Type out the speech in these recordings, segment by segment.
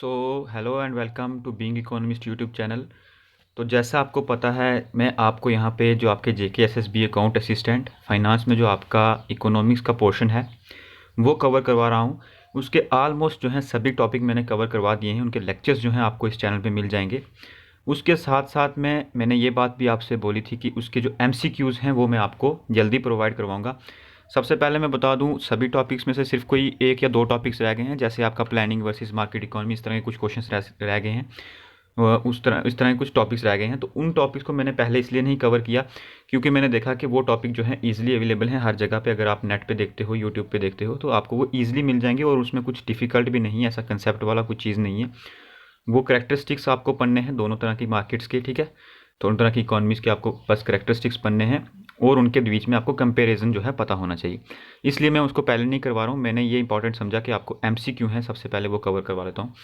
So hello and welcome to being economist YouTube channel. तो जैसा आपको पता है, मैं आपको यहाँ पे जो आपके JKSSB अकाउंट असिस्टेंट फाइनेंस में जो आपका इकोनॉमिक्स का पोर्शन है वो कवर करवा रहा हूँ। उसके ऑलमोस्ट जो है सभी टॉपिक मैंने कवर करवा दिए हैं, उनके लेक्चर्स जो हैं आपको इस चैनल पे मिल जाएंगे। उसके साथ साथ मैंने ये बात भी आपसे बोली थी कि उसके जो MCQs हैं वो मैं आपको जल्दी प्रोवाइड करवाऊँगा। सबसे पहले मैं बता दूं, सभी टॉपिक्स में से सिर्फ कोई एक या दो टॉपिक्स रह गए हैं, जैसे आपका प्लानिंग वर्सेस मार्केट इकोनॉमी, इस तरह के कुछ क्वेश्चंस रह गए हैं। इस तरह के कुछ टॉपिक्स रह गए हैं। तो उन टॉपिक्स को मैंने पहले इसलिए नहीं कवर किया क्योंकि मैंने देखा कि वो टॉपिक जो है ईजिली अवेलेबल हैं हर जगह पे। अगर आप नेट पे देखते हो, यूट्यूब पे देखते हो, तो आपको वो ईजिली मिल जाएंगे और उसमें कुछ डिफ़िकल्ट भी नहीं है, ऐसा कंसेप्ट वाला कुछ चीज़ नहीं है। वो करैक्टरिस्टिक्स आपको पढ़ने हैं दोनों तरह की मार्केट्स के, ठीक है। दोनों तरह की इकोनॉमीज़ के आपको बस करैक्टरिस्टिक्स पढ़ने हैं और उनके बीच में आपको कंपैरिजन जो है पता होना चाहिए। इसलिए मैं उसको पहले नहीं करवा रहा हूँ। मैंने ये इंपॉर्टेंट समझा कि आपको MCQ है, सबसे पहले वो कवर करवा लेता हूँ।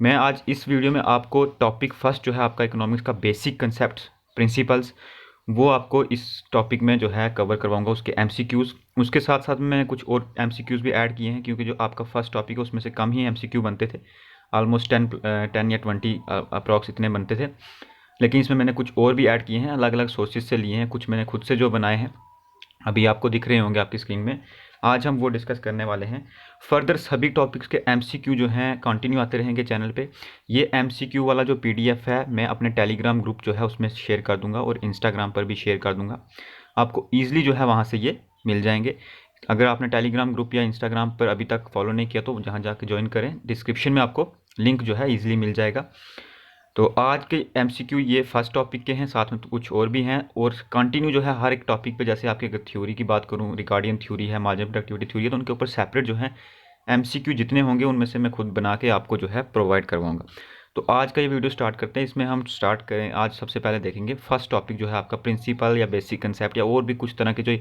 मैं आज इस वीडियो में आपको टॉपिक फर्स्ट जो है आपका इकोनॉमिक्स का बेसिक कंसेप्ट प्रिंसिपल्स, वो आपको इस टॉपिक में जो है कवर करवाऊंगा, उसके MCQs। उसके साथ साथ में मैंने कुछ और MCQs भी ऐड किए हैं क्योंकि जो आपका फर्स्ट टॉपिक है उसमें से कम ही MCQ बनते थे। ऑलमोस्ट 10 या 20 अप्रॉक्स इतने बनते थे। लेकिन इसमें मैंने कुछ और भी ऐड किए हैं, अलग अलग सोर्सेज से लिए हैं, कुछ मैंने खुद से जो बनाए हैं अभी आपको दिख रहे होंगे आपकी स्क्रीन में। आज हम वो डिस्कस करने वाले हैं। फर्दर सभी टॉपिक्स के MCQ जो हैं कंटिन्यू आते रहेंगे चैनल पे। ये MCQ वाला जो PDF है मैं अपने टेलीग्राम ग्रुप जो है उसमें शेयर कर दूंगा और इंस्टाग्राम पर भी शेयर कर दूंगा। आपको ईजिली जो है वहाँ से ये मिल जाएंगे। अगर आपने टेलीग्राम ग्रुप या इंस्टाग्राम पर अभी तक फॉलो नहीं किया तो जहाँ जाके ज्वाइन करें, डिस्क्रिप्शन में आपको लिंक जो है ईजिली मिल जाएगा। तो आज के MCQ ये फर्स्ट टॉपिक के हैं, साथ में तो कुछ और भी हैं और कंटिन्यू जो है हर एक टॉपिक पे, जैसे आपकी अगर थ्योरी की बात करूँ, रिकार्डियन थ्योरी है, मार्जिनल प्रोडक्टिविटी थ्योरी है, तो उनके ऊपर सेपरेट जो है MCQ जितने होंगे उनमें से मैं खुद बना के आपको जो है प्रोवाइड करवाऊँगा। तो आज का ये वीडियो स्टार्ट करते हैं। इसमें हम स्टार्ट करें, आज सबसे पहले देखेंगे फर्स्ट टॉपिक जो है आपका प्रिंसिपल या बेसिक कंसेप्ट, या और भी कुछ तरह के जो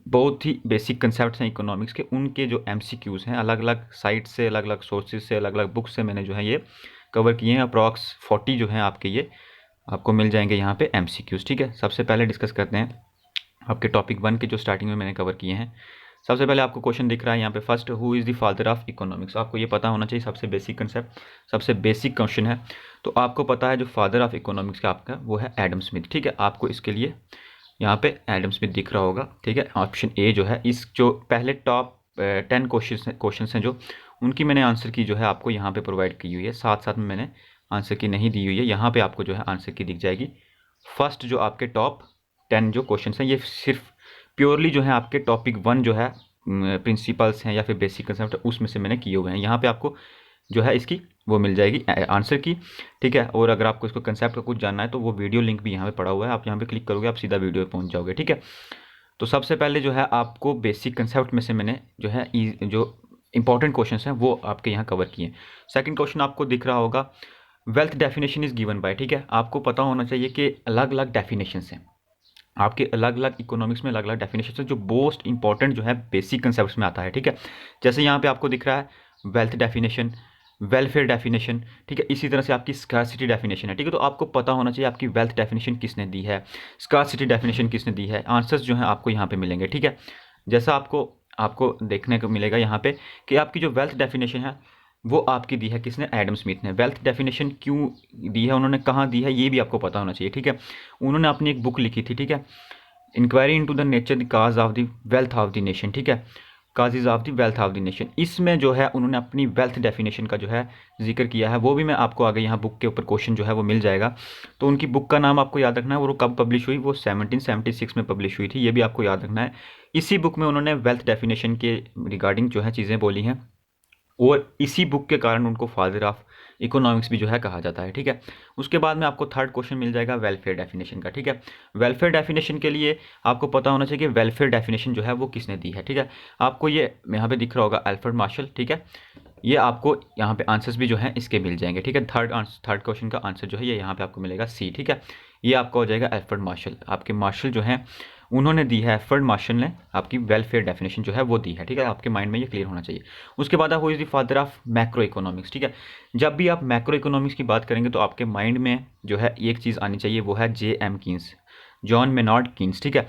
बहुत ही बेसिक कंसेप्ट हैं इकोनॉमिक्स के, उनके जो MCQs हैं अलग अलग साइट से, अलग अलग सोर्सेज से, अलग अलग बुक से मैंने जो है ये कवर किए हैं। अप्रॉक्स 40 जो हैं आपके ये आपको मिल जाएंगे यहाँ पे MCQs, ठीक है। सबसे पहले डिस्कस करते हैं आपके टॉपिक 1 के जो स्टार्टिंग में मैंने कवर किए हैं। सबसे पहले आपको क्वेश्चन दिख रहा है यहाँ पे, first who is the father of economics. आपको ये पता होना चाहिए, सबसे बेसिक कंसेप्ट, सबसे बेसिक क्वेश्चन है। तो आपको पता है जो फादर ऑफ इकोनॉमिक्स का आपका वो है एडम स्मिथ, ठीक है। आपको इसके लिए यहाँ पे एडम स्मिथ दिख रहा होगा, ठीक है। ऑप्शन ए जो है, इस जो पहले टॉप 10 क्वेश्चन हैं जो उनकी मैंने आंसर की जो है आपको यहाँ पे प्रोवाइड की हुई है। साथ साथ में मैंने आंसर की नहीं दी हुई है, यहाँ पे आपको जो है आंसर की दिख जाएगी। फर्स्ट जो आपके टॉप 10 जो क्वेश्चन हैं ये सिर्फ प्योरली जो है आपके टॉपिक 1 जो है प्रिंसिपल्स हैं या फिर बेसिक कंसेप्ट, उसमें से मैंने किए हुए हैं। यहाँ पे आपको जो है इसकी वो मिल जाएगी आंसर की, ठीक है। और अगर आपको इसको कंसेप्ट का कुछ जानना है तो वो वीडियो लिंक भी यहाँ पे पड़ा हुआ है, आप यहाँ पे क्लिक करोगे आप सीधा वीडियो पे पहुँच जाओगे, ठीक है। तो सबसे पहले जो है आपको बेसिक कंसेप्ट में से मैंने जो है जो इंपॉर्टेंट क्वेश्चन हैं वो आपके यहाँ कवर किए। सेकंड क्वेश्चन आपको दिख रहा होगा, wealth definition is given by, ठीक है। आपको पता होना चाहिए कि अलग अलग डेफिनेशंस हैं आपके, अलग अलग इकोनॉमिक्स में अलग अलग डेफिनेशन है जो मोस्ट इंपॉर्टेंट जो है बेसिक कंसेप्ट में आता है, ठीक है। जैसे यहाँ पे आपको दिख रहा है वेल्थ डेफिनेशन, वेलफेयर डेफिनेशन, ठीक है। इसी तरह से आपकी स्कार्सिटी डेफिनेशन है, ठीक है। तो आपको पता होना चाहिए आपकी वेल्थ डेफिनेशन किसने दी है, स्कार्सिटी डेफिनेशन किसने दी है। आंसर्स जो हैं आपको यहाँ पे मिलेंगे, ठीक है। जैसा आपको आपको देखने को मिलेगा यहाँ पे कि आपकी जो वेल्थ डेफिनेशन है वो आपकी दी है किसने, एडम स्मिथ ने। वेल्थ डेफिनेशन क्यों दी है, उन्होंने कहाँ दी है, ये भी आपको पता होना चाहिए, ठीक है। उन्होंने अपनी एक बुक लिखी थी, ठीक है, inquiry into the nature the cause of the wealth of the nation, ठीक है, causes of the wealth of the nation. इसमें जो है उन्होंने अपनी वेल्थ डेफिनेशन का जो है जिक्र किया है, वो भी मैं आपको आगे यहाँ बुक के ऊपर क्वेश्चन जो है वो मिल जाएगा। तो उनकी बुक का नाम आपको याद रखना है, वो कब पब्लिश हुई, वो 1776 में पब्लिश हुई थी, ये भी आपको याद रखना है। इसी बुक में उन्होंने वेल्थ डेफिनेशन के रिगार्डिंग जो है चीज़ें बोली हैं और इसी बुक के कारण उनको फादर ऑफ इकोनॉमिक्स भी जो है कहा जाता है, ठीक है। उसके बाद में आपको थर्ड क्वेश्चन मिल जाएगा वेलफेयर डेफिनेशन का, ठीक है। वेलफेयर डेफिनेशन के लिए आपको पता होना चाहिए कि वेलफेयर डेफिनेशन जो है वो किसने दी है, ठीक है। आपको ये यहाँ पे दिख रहा होगा अल्फ्रेड मार्शल, ठीक है। ये आपको यहाँ पे आंसर्स भी जो है इसके मिल जाएंगे, ठीक है। थर्ड क्वेश्चन का आंसर जो है ये यहाँ पे आपको मिलेगा सी, ठीक है। ये आपका हो जाएगा अल्फ्रेड मार्शल, आपके मार्शल जो है उन्होंने दी है, अल्फ्रेड मार्शल ने आपकी वेलफेयर डेफिनेशन जो है वो दी है, ठीक है। आपके माइंड में ये क्लियर होना चाहिए। उसके बाद who is the father of macro economics, ठीक है। जब भी आप मैक्रो इकोनॉमिक्स की बात करेंगे तो आपके माइंड में जो है एक चीज़ आनी चाहिए, वो है J.M. Keynes, John Maynard Keynes, ठीक है।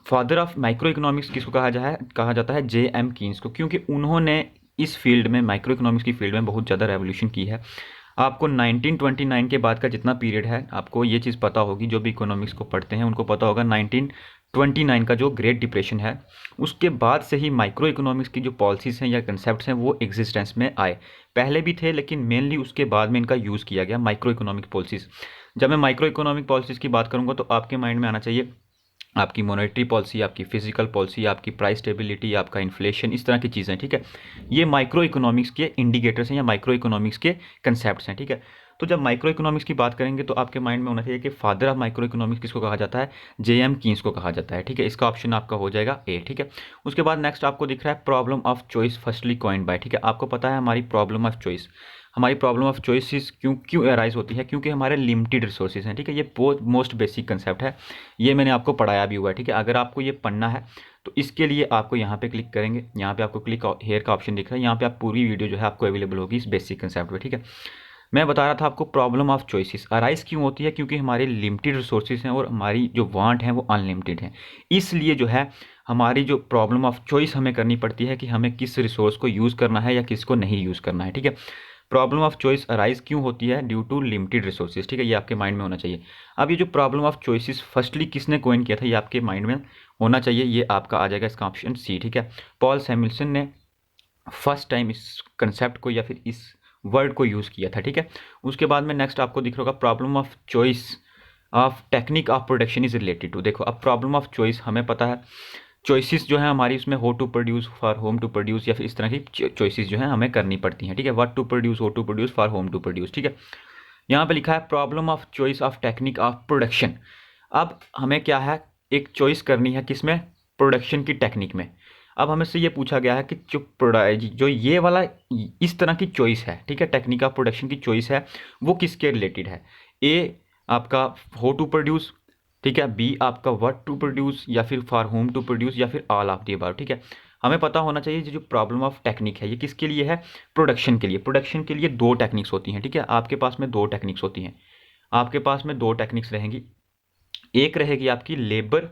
फादर ऑफ माइक्रो इकोनॉमिक्स किसको कहा जाता है J.M. कीन्स को, क्योंकि उन्होंने इस फील्ड में, माइक्रो इकोनॉमिक्स की फील्ड में बहुत ज़्यादा रेवोल्यूशन की है। आपको 1929 के बाद का जितना पीरियड है, आपको ये चीज़ पता होगी, जो भी इकोनॉमिक्स को पढ़ते हैं उनको पता होगा 1929 का जो ग्रेट डिप्रेशन है, उसके बाद से ही माइक्रो इकोनॉमिक्स की जो पॉलिसीज़ हैं या कंसेप्ट्स हैं वो एग्जिस्टेंस में आए। पहले भी थे लेकिन मेनली उसके बाद में इनका यूज़ किया गया, माइक्रो इकोनॉमिक पॉलिसीज़। जब मैं माइक्रो इकोनॉमिक पॉलिसीज़ की बात करूँगा तो आपके माइंड में आना चाहिए आपकी मॉनेटरी पॉलिसी, आपकी फिजिकल पॉलिसी, आपकी प्राइस स्टेबिलिटी, आपका इन्फ्लेशन, इस तरह की चीज़ें, ठीक है। ये माइक्रो इकोनॉमिक्स के इंडिकेटर्स हैं या माइक्रो इकोनॉमिक्स के कंसेप्ट्स हैं, ठीक है। तो जब माइक्रो इकोनॉमिक्स की बात करेंगे तो आपके माइंड में होना चाहिए कि फादर ऑफ माइक्रो इकोनॉमिक्स किसको कहा जाता है, जेएम कीन्स को कहा जाता है, ठीक है। इसका ऑप्शन आपका हो जाएगा ए, ठीक है। उसके बाद नेक्स्ट आपको दिख रहा है problem of choice firstly coined bye, ठीक है। आपको पता है हमारी प्रॉब्लम ऑफ चॉइस, हमारी प्रॉब्लम ऑफ चॉइस क्यों क्यों अराइज होती है, क्योंकि हमारे लिमिटेड रिसोर्सेज हैं, ठीक है। ये मोस्ट बेसिक कंसेप्ट है, ये मैंने आपको पढ़ाया भी हुआ है, ठीक है। अगर आपको ये पढ़ना है तो इसके लिए आपको यहाँ पे क्लिक करेंगे, यहाँ पे आपको क्लिक हेयर का ऑप्शन दिख रहा है, यहाँ पे आप पूरी वीडियो जो है आपको अवेलेबल होगी इस बेसिक कंसेप्ट पे, ठीक है। मैं बता रहा था आपको प्रॉब्लम ऑफ चॉइसेस अराइज क्यों होती है, क्योंकि हमारे लिमिटेड रिसोर्सेज हैं और हमारी जो वांट हैं वो अनलिमिटेड हैं। इसलिए जो है हमारी जो प्रॉब्लम ऑफ चॉइस हमें करनी पड़ती है कि हमें किस रिसोर्स को यूज़ करना है या किसको नहीं यूज़ करना है, ठीक है। प्रॉब्लम ऑफ चॉइस अराइज क्यों होती है, ड्यू टू लिमिटेड रिसोर्सेज, ठीक है। ये आपके माइंड में होना चाहिए। अब ये जो प्रॉब्लम ऑफ चॉइसेस फर्स्टली किसने कोइन किया था, ये आपके माइंड में होना चाहिए। ये आपका आ जाएगा इसका ऑप्शन सी, ठीक है। पॉल सैमुअल्सन ने फर्स्ट टाइम इस कंसेप्ट को या फिर इस वर्ड को यूज़ किया था, ठीक है। उसके बाद में नेक्स्ट आपको दिख रहा होगा problem of choice of technique of production is related to. देखो अब प्रॉब्लम ऑफ चॉइस हमें पता है, चॉइसेस जो है हमारी उसमें how to produce, for whom to produce, या फिर इस तरह की चॉइसेस जो है हमें करनी पड़ती हैं, ठीक है। What to produce, how to produce, for whom to produce, ठीक है। यहाँ पे लिखा है problem of choice of technique of production. अब हमें क्या है, एक चॉइस करनी है किसमें, प्रोडक्शन की टेक्निक में। अब हमें से ये पूछा गया है कि जो ये वाला इस तरह की चॉइस है, ठीक है, टेक्निक ऑफ प्रोडक्शन की चॉइस है, वो किसके रिलेटेड है। ए आपका हो टू प्रोड्यूस, ठीक है। बी आपका व्हाट टू प्रोड्यूस, या फिर फॉर होम टू प्रोड्यूस, या फिर ऑल ऑफ द अबव, ठीक है। हमें पता होना चाहिए जो प्रॉब्लम ऑफ टेक्निक है ये किसके लिए है, प्रोडक्शन के लिए। प्रोडक्शन के लिए दो टेक्निक्स होती हैं, ठीक है। आपके पास में दो टेक्निक्स होती हैं, आपके पास में दो टेक्निक्स रहेंगी। एक रहेगी आपकी लेबर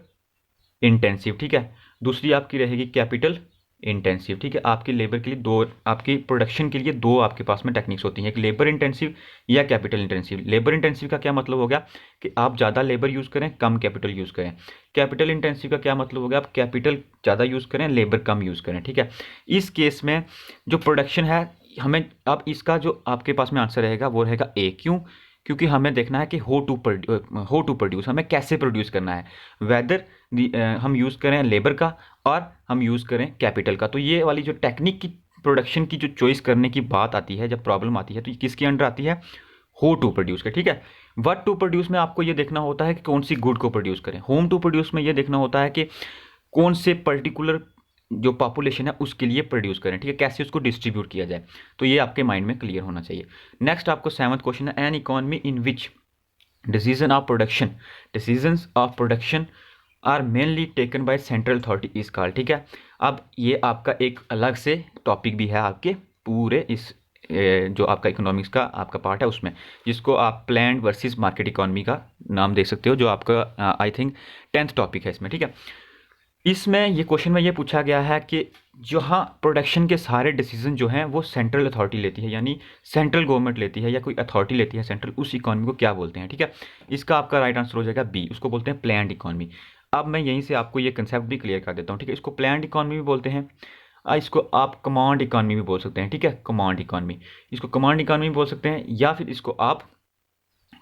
इंटेंसिव, ठीक है। दूसरी आपकी रहेगी कैपिटल इंटेंसिव, ठीक है। आपकी लेबर के लिए दो, आपकी प्रोडक्शन के लिए दो आपके पास में टेक्निक्स होती हैं, एक लेबर इंटेंसिव या कैपिटल इंटेंसिव। लेबर इंटेंसिव का क्या मतलब हो गया कि आप ज़्यादा लेबर यूज़ करें, कम कैपिटल यूज़ करें। कैपिटल इंटेंसिव का क्या मतलब हो गया, आप कैपिटल ज़्यादा यूज़ करें, लेबर कम यूज़ करें, ठीक है। इस केस में जो प्रोडक्शन है, हमें अब इसका जो आपके पास में आंसर रहेगा वो रहेगा ए। क्यों, क्योंकि हमें देखना है कि हो टू प्रोड्यूस हमें कैसे प्रोड्यूस करना है, वेदर हम यूज़ करें लेबर का और हम यूज़ करें कैपिटल का। तो ये वाली जो टेक्निक की प्रोडक्शन की जो चॉइस करने की बात आती है, जब प्रॉब्लम आती है, तो ये किसके अंडर आती है, हो टू प्रोड्यूस के, ठीक है। व्हाट टू प्रोड्यूस में आपको ये देखना होता है कि कौन सी गुड को प्रोड्यूस करें। होम टू प्रोड्यूस में ये देखना होता है कि कौन से पर्टिकुलर जो पॉपुलेशन है उसके लिए प्रोड्यूस करें, ठीक है, कैसे उसको डिस्ट्रीब्यूट किया जाए। तो ये आपके माइंड में क्लियर होना चाहिए। नेक्स्ट आपको 7वां क्वेश्चन है, an economy in which decision of production are mainly taken by central authority is called, ठीक है। अब ये आपका एक अलग से टॉपिक भी है आपके पूरे इस जो आपका इकोनॉमिक्स का आपका पार्ट है उसमें, जिसको आप प्लान्ड वर्सेस मार्केट इकोनॉमी का नाम देख सकते हो, जो आपका आई थिंक 10th टॉपिक है इसमें, ठीक है। इसमें ये क्वेश्चन में ये पूछा गया है कि जहाँ प्रोडक्शन के सारे डिसीजन जो हैं वो सेंट्रल अथॉरिटी लेती है, यानी सेंट्रल गवर्नमेंट लेती है या कोई अथॉरिटी लेती है सेंट्रल, उस इकोनॉमी को क्या बोलते हैं, ठीक है। इसका आपका राइट आंसर हो जाएगा बी, उसको बोलते हैं प्लान्ड इकोनॉमी। अब मैं यहीं से आपको ये कंसेप्ट भी क्लियर कर देता हूँ, ठीक है। इसको प्लान्ड इकोनॉमी भी बोलते हैं, इसको आप कमांड इकोनॉमी भी बोल सकते हैं, ठीक है, कमांड इकोनॉमी। इसको कमांड इकोनॉमी भी बोल सकते हैं, या फिर इसको आप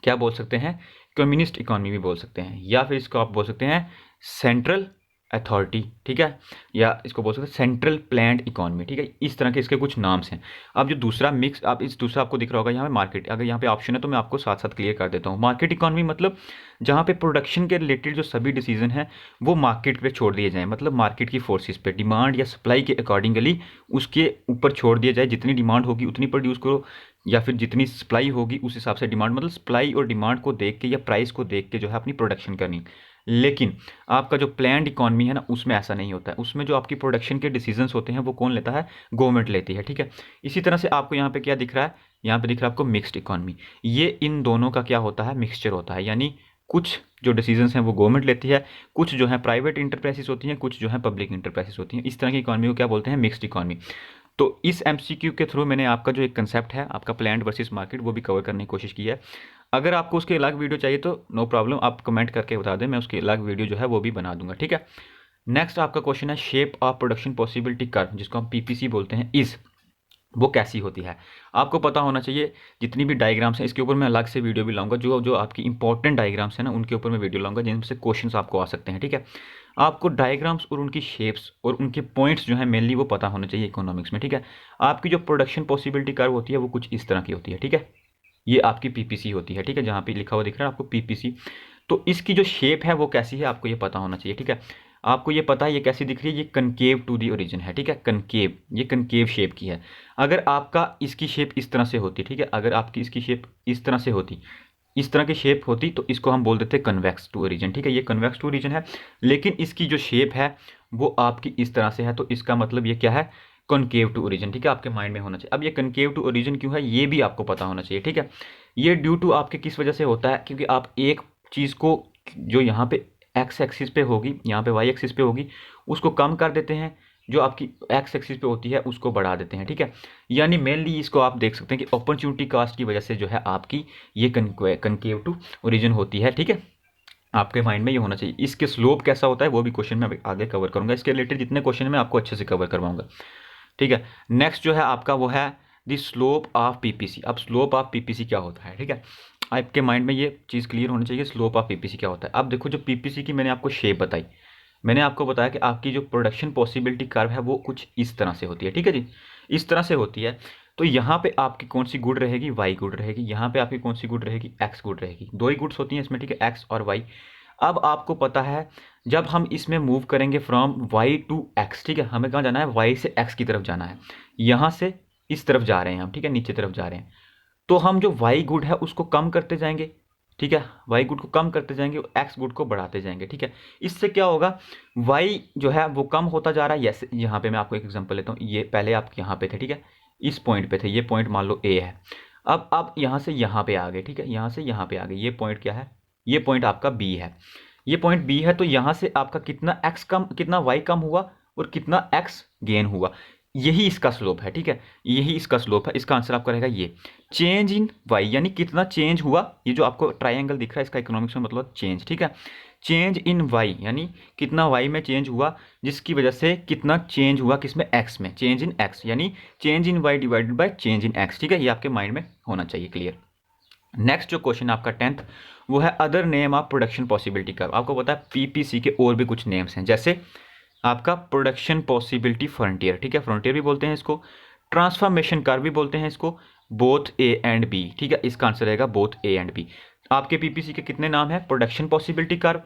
क्या बोल सकते हैं, कम्युनिस्ट इकोनॉमी भी बोल सकते हैं, या फिर इसको आप बोल सकते हैं सेंट्रल अथॉरिटी, ठीक है, या इसको बोल सकते हैं सेंट्रल प्लान्ड इकोनॉमी, ठीक है। इस तरह के इसके कुछ नाम्स हैं। अब जो दूसरा मिक्स, आप इस दूसरा आपको दिख रहा होगा यहाँ पे मार्केट, अगर यहाँ पे ऑप्शन है तो मैं आपको साथ साथ क्लियर कर देता हूँ। मार्केट इकोनॉमी मतलब जहाँ पे प्रोडक्शन के रिलेटेड जो सभी डिसीजन हैं वो मार्केट पे छोड़ दिए जाएँ, मतलब मार्केट की फोर्सेस पे, डिमांड या सप्लाई के अकॉर्डिंगली उसके ऊपर छोड़ दिया जाए। जितनी डिमांड होगी उतनी प्रोड्यूस करो, या फिर जितनी सप्लाई होगी उस हिसाब से डिमांड, मतलब सप्लाई और डिमांड को देख के या प्राइस को देख के जो है अपनी प्रोडक्शन करनी। लेकिन आपका जो प्लान्ड इकोनॉमी है ना, उसमें ऐसा नहीं होता है। उसमें जो आपकी प्रोडक्शन के डिसीजंस होते हैं वो कौन लेता है, गवर्नमेंट लेती है, ठीक है। इसी तरह से आपको यहाँ पे क्या दिख रहा है, यहाँ पे दिख रहा है आपको मिक्स्ड इकोनॉमी। ये इन दोनों का क्या होता है, मिक्सचर होता है, यानी कुछ जो डिसीजंस हैं वो गवर्नमेंट लेती है, कुछ जो है प्राइवेट इंटरप्राइजेस होती हैं, कुछ जो है पब्लिक इंटरप्राइजेस होती हैं। इस तरह की इकोनॉमी को क्या बोलते हैं, मिक्स्ड इकोनॉमी। तो इस एमसीक्यू के थ्रू मैंने आपका जो एक कंसेप्ट है आपका प्लांट वर्सेस मार्केट वो भी कवर करने की कोशिश की है। अगर आपको उसके अलग वीडियो चाहिए तो नो प्रॉब्लम, आप कमेंट करके बता दें, मैं उसकी अलग वीडियो जो है वो भी बना दूंगा, ठीक है। नेक्स्ट आपका क्वेश्चन है shape of production possibility curve, जिसको हम पीपीसी बोलते हैं, इज वो कैसी होती है। आपको पता होना चाहिए जितनी भी डायग्राम्स हैं, इसके ऊपर मैं अलग से वीडियो भी लाऊंगा, जो जो आपकी इंपॉर्टेंट डायग्राम्स हैं ना उनके ऊपर मैं वीडियो लाऊंगा जिनमें से क्वेश्चंस आपको आ सकते हैं, ठीक है। आपको डायग्राम्स और उनकी शेप्स और उनके पॉइंट्स जो है मेनली वो पता होना चाहिए इकोनॉमिक्स में, ठीक है। आपकी जो प्रोडक्शन पॉसिबिलिटी कर्व होती है वो कुछ इस तरह की होती है, ठीक है। ये आपकी पीपीसी होती है, ठीक है, जहाँ पे लिखा हुआ दिख रहा है आपको पीपीसी। तो इसकी जो शेप है वो कैसी है आपको ये पता होना चाहिए, ठीक है। आपको ये पता है ये कैसी दिख रही है, ये कनकेव टू दी ओरिजिन है, ठीक है, कनकेव, ये कनकेव शेप की है। अगर आपका इसकी शेप इस तरह से होती, ठीक है, अगर आपकी इसकी शेप इस तरह से होती, इस तरह की शेप होती, तो इसको हम बोल देते कन्वेक्स टू ओरिजिन, ठीक है, ये कन्वेक्स टू ओरिजिन है। लेकिन इसकी जो शेप है वो आपकी इस तरह से है, तो इसका मतलब ये क्या है, कॉनकेव टू ओरिजिन, ठीक है, आपके माइंड में होना चाहिए। अब ये कनकेव टू ओरिजिन क्यों है ये भी आपको पता होना चाहिए, ठीक है। ये ड्यू टू आपके किस वजह से होता है, क्योंकि आप एक चीज़ को जो यहाँ पे एक्स एक्सिस पे होगी, यहाँ पे वाई एक्सिस पे होगी, उसको कम कर देते हैं, जो आपकी एक्स एक्सिस पे होती है उसको बढ़ा देते हैं, ठीक है। यानी मेनली इसको आप देख सकते हैं कि अपॉर्चुनिटी कास्ट की वजह से जो है आपकी ये कनकेव टू ओरिजिन होती है, ठीक है। आपके माइंड में ये होना चाहिए। इसके स्लोप कैसा होता है वो भी क्वेश्चन में आगे कवर करूंगा, इसके रिलेटेड जितने क्वेश्चन मैं आपको अच्छे से कवर करवाऊंगा, ठीक है। नेक्स्ट जो है आपका वो है द स्लोप ऑफ पीपीसी। अब स्लोप ऑफ पीपीसी क्या होता है, ठीक है, आपके माइंड में ये चीज़ क्लियर होनी चाहिए, स्लोप ऑफ पीपीसी क्या होता है। अब देखो जो पीपीसी की मैंने आपको शेप बताई, मैंने आपको बताया कि आपकी जो प्रोडक्शन पॉसिबिलिटी कर्व है वो कुछ इस तरह से होती है, ठीक है जी, इस तरह से होती है। तो यहाँ पे आपकी कौन सी गुड रहेगी, वाई गुड रहेगी, यहाँ पे आपकी कौन सी गुड रहेगी, एक्स गुड रहेगी। दो ही गुड्स होती हैं इसमें, ठीक है, एक्स और वाई। अब आपको पता है जब हम इसमें मूव करेंगे फ्रॉम वाई टू एक्स, ठीक है, हमें कहाँ जाना है, वाई से एक्स की तरफ जाना है, यहाँ से इस तरफ जा रहे हैं हम, ठीक है, नीचे तरफ जा रहे हैं। तो हम जो वाई गुड है उसको कम करते जाएंगे, ठीक है, वाई गुड को कम करते जाएंगे, एक्स गुड को बढ़ाते जाएंगे, ठीक है। इससे क्या होगा, वाई जो है वो कम होता जा रहा है। यस, यहाँ पे मैं आपको एक एग्जांपल लेता हूँ, ये पहले आप यहाँ पे थे, ठीक है, इस पॉइंट पे थे, ये पॉइंट मान लो ए है। अब आप यहाँ से यहाँ पे आ गए, ठीक है, यहाँ से यहाँ पे आ गए, ये पॉइंट क्या है, ये पॉइंट आपका बी है, ये पॉइंट बी है। तो यहाँ से आपका कितना एक्स कम, कितना वाई कम हुआ और कितना एक्स गेन हुआ, यही इसका स्लोप है, ठीक है, यही इसका स्लोप है। इसका आंसर आपका रहेगा ये चेंज इन वाई, यानी कितना चेंज हुआ। ये जो आपको ट्रायंगल दिख रहा है इसका इकोनॉमिक्स में मतलब चेंज, ठीक है, चेंज इन वाई यानी कितना वाई में चेंज हुआ, जिसकी वजह से कितना चेंज हुआ किसमें, एक्स में, चेंज इन एक्स यानी change in Y divided by change in X, ठीक है, ये आपके माइंड में होना चाहिए क्लियर। नेक्स्ट जो क्वेश्चन आपका 10th वो है other name of production possibility curve. आपको पता है पीपीसी के और भी कुछ नेम्स हैं, जैसे आपका प्रोडक्शन पॉसिबिलिटी फ्रंटियर, ठीक है, फ्रंटियर भी बोलते हैं इसको, ट्रांसफॉर्मेशन कर्व भी बोलते हैं इसको, बोथ ए एंड बी, ठीक है, इसका आंसर रहेगा बोथ ए एंड बी। आपके पीपीसी के कितने नाम है, production possibility curve,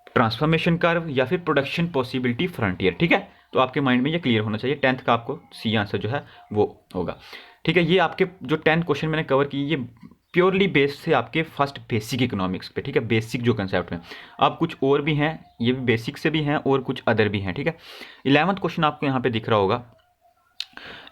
transformation curve या फिर प्रोडक्शन पॉसिबिलिटी फ्रंटियर, ठीक है। तो आपके माइंड में ये क्लियर होना चाहिए। 10th का आपको सी आंसर जो है वो होगा, ठीक है। ये आपके जो 10 क्वेश्चन मैंने कवर किए ये प्योरली बेस्ड से आपके फर्स्ट बेसिक इकोनॉमिक्स पे, ठीक है, बेसिक जो कंसेप्ट में। अब कुछ और भी हैं, ये भी बेसिक से भी हैं और कुछ अदर भी हैं, ठीक है। 11th क्वेश्चन आपको यहाँ पे दिख रहा होगा,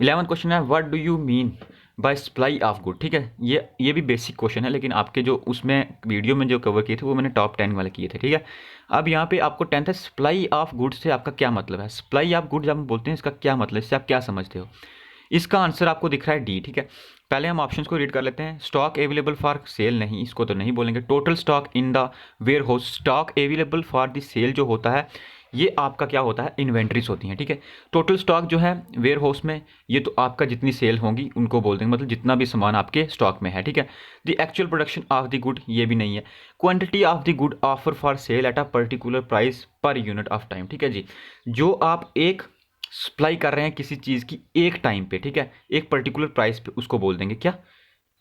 11th क्वेश्चन है what do you mean by supply of good, ठीक है, ये भी बेसिक क्वेश्चन है, लेकिन आपके जो उसमें वीडियो में जो कवर किए थे वो मैंने टॉप 10 वाले किए थे, ठीक है। अब यहाँ पे आपको 10th है सप्लाई ऑफ गुड्स से आपका क्या मतलब है, सप्लाई ऑफ गुड जब हम बोलते हैं इसका क्या मतलब, इससे आप क्या समझते हो। इसका आंसर आपको दिख रहा है डी, ठीक है। पहले हम ऑप्शंस को रीड कर लेते हैं। स्टॉक अवेलेबल फॉर सेल, नहीं, इसको तो नहीं बोलेंगे। Total stock in the warehouse, stock available for the sale जो होता है ये आपका क्या होता है, इन्वेंट्रीज होती हैं, ठीक है। टोटल स्टॉक जो है वेयर हाउस में, ये तो आपका जितनी सेल होंगी उनको बोल देंगे, मतलब जितना भी सामान आपके स्टॉक में है, ठीक है। The actual production of the good, ये भी नहीं है। Quantity of the good offer for sale at a particular price per unit of time, ठीक है जी, जो आप एक सप्लाई कर रहे हैं किसी चीज़ की एक टाइम पे, ठीक है, एक पर्टिकुलर प्राइस पे, उसको बोल देंगे क्या,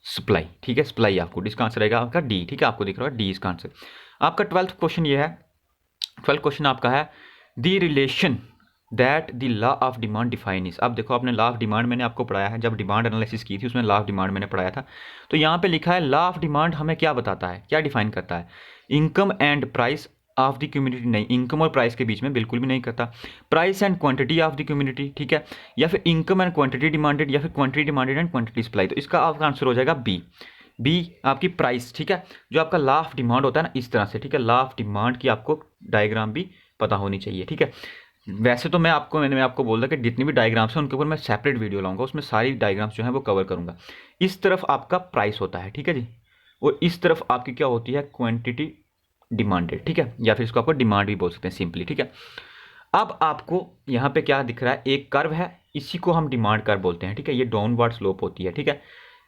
सप्लाई, ठीक है, सप्लाई ऑफ गुड। इसका आंसर रहेगा आपका डी, ठीक है, आपको दिख रहा है डी इसका आंसर। आपका 12th क्वेश्चन ये है, 12th क्वेश्चन आपका है the relation that the law of demand define is. अब देखो आपने लॉ ऑफ डिमांड मैंने आपको पढ़ाया है, जब डिमांड एनालिसिस की थी उसमें लॉ ऑफ डिमांड मैंने पढ़ाया था। तो यहाँ पे लिखा है लॉ ऑफ डिमांड हमें क्या बताता है, क्या डिफाइन करता है, income and price of the community, नहीं, इनकम और प्राइस के बीच में बिल्कुल भी नहीं करता। Price and quantity of the community, ठीक है, या फिर इनकम एंड क्वांटिटी डिमांडेड, या फिर quantity demanded and quantity supply. तो इसका आपका आंसर हो जाएगा बी, बी आपकी प्राइस, ठीक है। जो आपका लॉ ऑफ डिमांड होता है ना इस तरह से, ठीक है, लॉ ऑफ डिमांड की आपको डायग्राम भी पता होनी चाहिए, ठीक है। वैसे तो मैंने आपको बोल दिया कि जितनी भी डायग्राम्स हैं उनके ऊपर मैं सेपरेट वीडियो लाऊंगा, उसमें सारी डायग्राम्स जो है वो कवर करूंगा। इस तरफ आपका प्राइस होता है, ठीक है जी, और इस तरफ आपकी क्या होती है, क्वांटिटी डिमांडेड, ठीक है, या फिर इसको आपको डिमांड भी बोल सकते हैं सिंपली, ठीक है। अब आपको यहाँ पे क्या दिख रहा है, एक कर्व है, इसी को हम डिमांड कर्व बोलते हैं, ठीक है। ये डाउनवर्ड स्लोप होती है, ठीक है।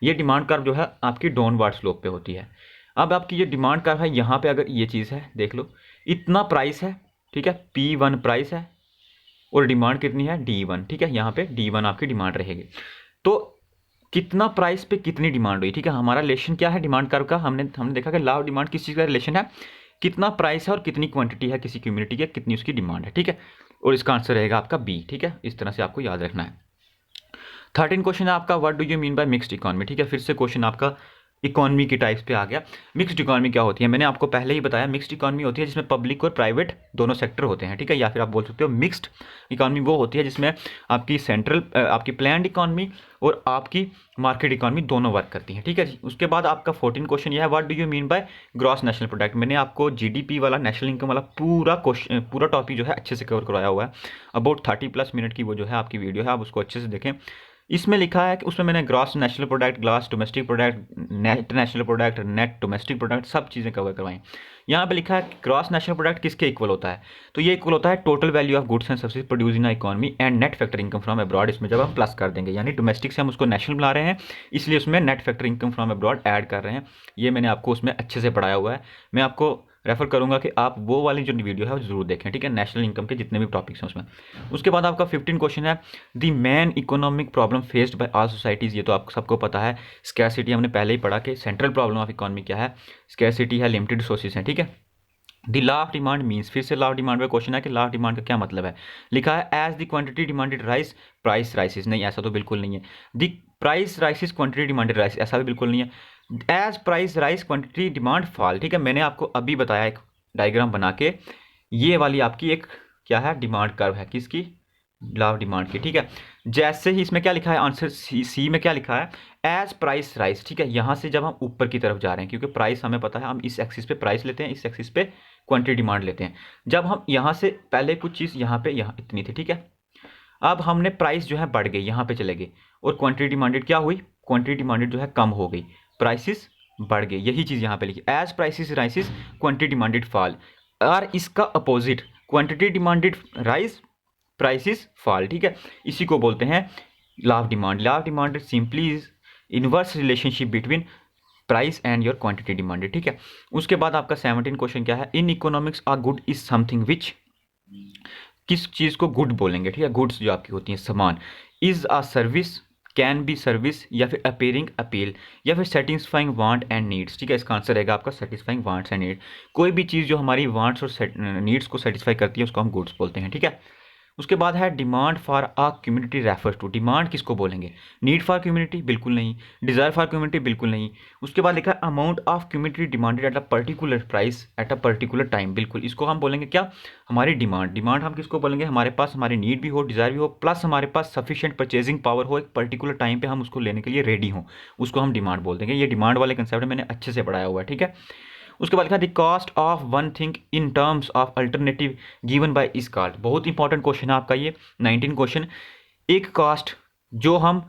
ये डिमांड कर्व जो है आपकी डाउनवर्ड स्लोप पे होती है। अब आपकी ये डिमांड कर्व है, यहाँ पे अगर ये चीज़ है देख लो, इतना प्राइस है, ठीक है, P1 प्राइस है और डिमांड कितनी है, D1, ठीक है। यहाँ पे D1 आपकी डिमांड रहेगी। तो कितना प्राइस पे कितनी डिमांड हुई, ठीक है। हमारा रिलेशन क्या है डिमांड कर्व का, हमने देखा कि लॉ ऑफ डिमांड किस चीज़ का रिलेशन है, कितना प्राइस है और कितनी क्वांटिटी है किसी कम्युनिटी की, कितनी उसकी डिमांड है, ठीक है। और इसका आंसर रहेगा आपका बी, ठीक है। इस तरह से आपको याद रखना है। 13 क्वेश्चन है आपका, what do you mean by mixed economy, ठीक है। फिर से क्वेश्चन आपका इकोनॉमी की टाइप्स पे आ गया। मिक्स्ड इकोनॉमी क्या होती है, मैंने आपको पहले ही बताया, मिक्स्ड इकोनॉमी होती है जिसमें पब्लिक और प्राइवेट दोनों सेक्टर होते हैं, ठीक है। या फिर आप बोल सकते हो मिक्स्ड इकोनॉमी वो होती है जिसमें आपकी सेंट्रल आपकी प्लान्ड इकोनॉमी और आपकी मार्केट इकोनॉमी दोनों वर्क करती हैं, ठीक है जी। उसके बाद आपका 14 क्वेश्चन यह है, what do you mean by gross national product. मैंने आपको जीडीपी वाला, नेशनल इनकम वाला पूरा टॉपिक जो है अच्छे से कवर करवाया हुआ है। अबाउट 30+ मिनट की वो जो है आपकी वीडियो है, आप उसको अच्छे से देखें। इसमें लिखा है कि उसमें मैंने gross national product, gross domestic product, net national product, net domestic product, सब चीज़ें कवर करवाई। यहाँ पे लिखा है कि ग्रॉस नेशनल प्रोडक्ट किसके इक्वल होता है, तो ये इक्वल होता है total value of goods and services produce in economy and net factor income from abroad. इसमें जब हम प्लस कर देंगे, यानी डोमेस्टिक से हम उसको नेशनल बुला रहे हैं, इसलिए उसमें net factor income from abroad add कर रहे हैं। ये मैंने आपको उसमें अच्छे से पढ़ाया हुआ है। मैं आपको रेफर करूंगा कि आप वो वाली जो वीडियो है वो जरूर देखें, ठीक है, नेशनल इनकम के जितने भी टॉपिक्स हैं उसमें। उसके बाद आपका 15 क्वेश्चन है, the main economic problem faced by all societies. ये तो आपको सबको पता है, स्कैरसिटी हमने पहले ही पढ़ा कि सेंट्रल प्रॉब्लम ऑफ इकोनॉमी क्या है, स्कैरसिटी है, लिमिटेड रिसोर्सेज हैं, ठीक है। The law of demand means, फिर से लॉ ऑफ डिमांड पे क्वेश्चन है कि लॉ ऑफ डिमांड का क्या मतलब है। लिखा है as the quantity demanded rise price rises, नहीं ऐसा तो बिल्कुल नहीं है। The price rises quantity demanded rise, ऐसा भी बिल्कुल नहीं है। As price rise quantity demand fall, ठीक है। मैंने आपको अभी बताया एक डायग्राम बना के, ये वाली आपकी एक क्या है, डिमांड कर्व है, किसकी, लॉ ऑफ डिमांड की, ठीक है। जैसे ही इसमें क्या लिखा है, आंसर सी में क्या लिखा है, एज प्राइस राइस, ठीक है। यहाँ से जब हम ऊपर की तरफ जा रहे हैं, क्योंकि प्राइस हमें पता है, हम इस एक्सिस पे प्राइस लेते हैं, इस एक्सिस पे क्वांटिटी डिमांड लेते हैं। जब हम यहाँ से पहले कुछ चीज़ यहाँ पे इतनी थी, ठीक है, अब हमने प्राइस जो है बढ़ गई, यहाँ पे चले गए, और क्वांटिटी डिमांडेड क्या हुई, क्वांटिटी डिमांडेड जो है कम हो गई, प्राइसेस बढ़ गए। यही चीज़ यहाँ पे लिखी, as prices rises quantity demanded fall, और इसका opposite quantity demanded rise prices fall, ठीक है। इसी को बोलते हैं law of demand. Law of demand simply is inverse relationship between price and your quantity demanded, ठीक है। उसके बाद आपका 17 क्वेश्चन क्या है, in economics a good is something which, किस चीज़ को गुड बोलेंगे, ठीक है। गुड्स जो आपकी होती हैं सामान, is a service, can be service, या फिर अपेयरिंग अपील, या फिर सेटिस्फाइंग वांट एंड नीड्स, ठीक है। इसका आंसर रहेगा आपका सेटिस्फाइंग वांट्स एंड नीड। कोई भी चीज़ जो हमारी वांट्स और नीड्स को सेटिस्फाई करती है उसको हम गुड्स बोलते हैं, ठीक है। उसके बाद है demand for a community refers to, demand किसको बोलेंगे, नीड फॉर कम्युनिटी बिल्कुल नहीं, डिज़ायर फॉर कम्युनिटी बिल्कुल नहीं। उसके बाद लिखा है amount of community demanded at a particular price at a particular time, बिल्कुल इसको हम बोलेंगे क्या, हमारी डिमांड। डिमांड हम किसको बोलेंगे, हमारे पास हमारी नीड भी हो, डिज़ायर भी हो, प्लस हमारे पास सफिशिएंट परचेजिंग पावर हो, एक पर्टिकुलर टाइम पे हम उसको लेने के लिए रेडी हों, उसको हम डिमांड बोल देंगे। ये डिमांड वाले कंसेप्ट मैंने अच्छे से पढ़ाया हुआ है, ठीक है। उसके बाद लिखा the cost of one thing in terms of alternative given by is called, बहुत इंपॉर्टेंट क्वेश्चन है आपका ये 19 क्वेश्चन। एक कास्ट जो हम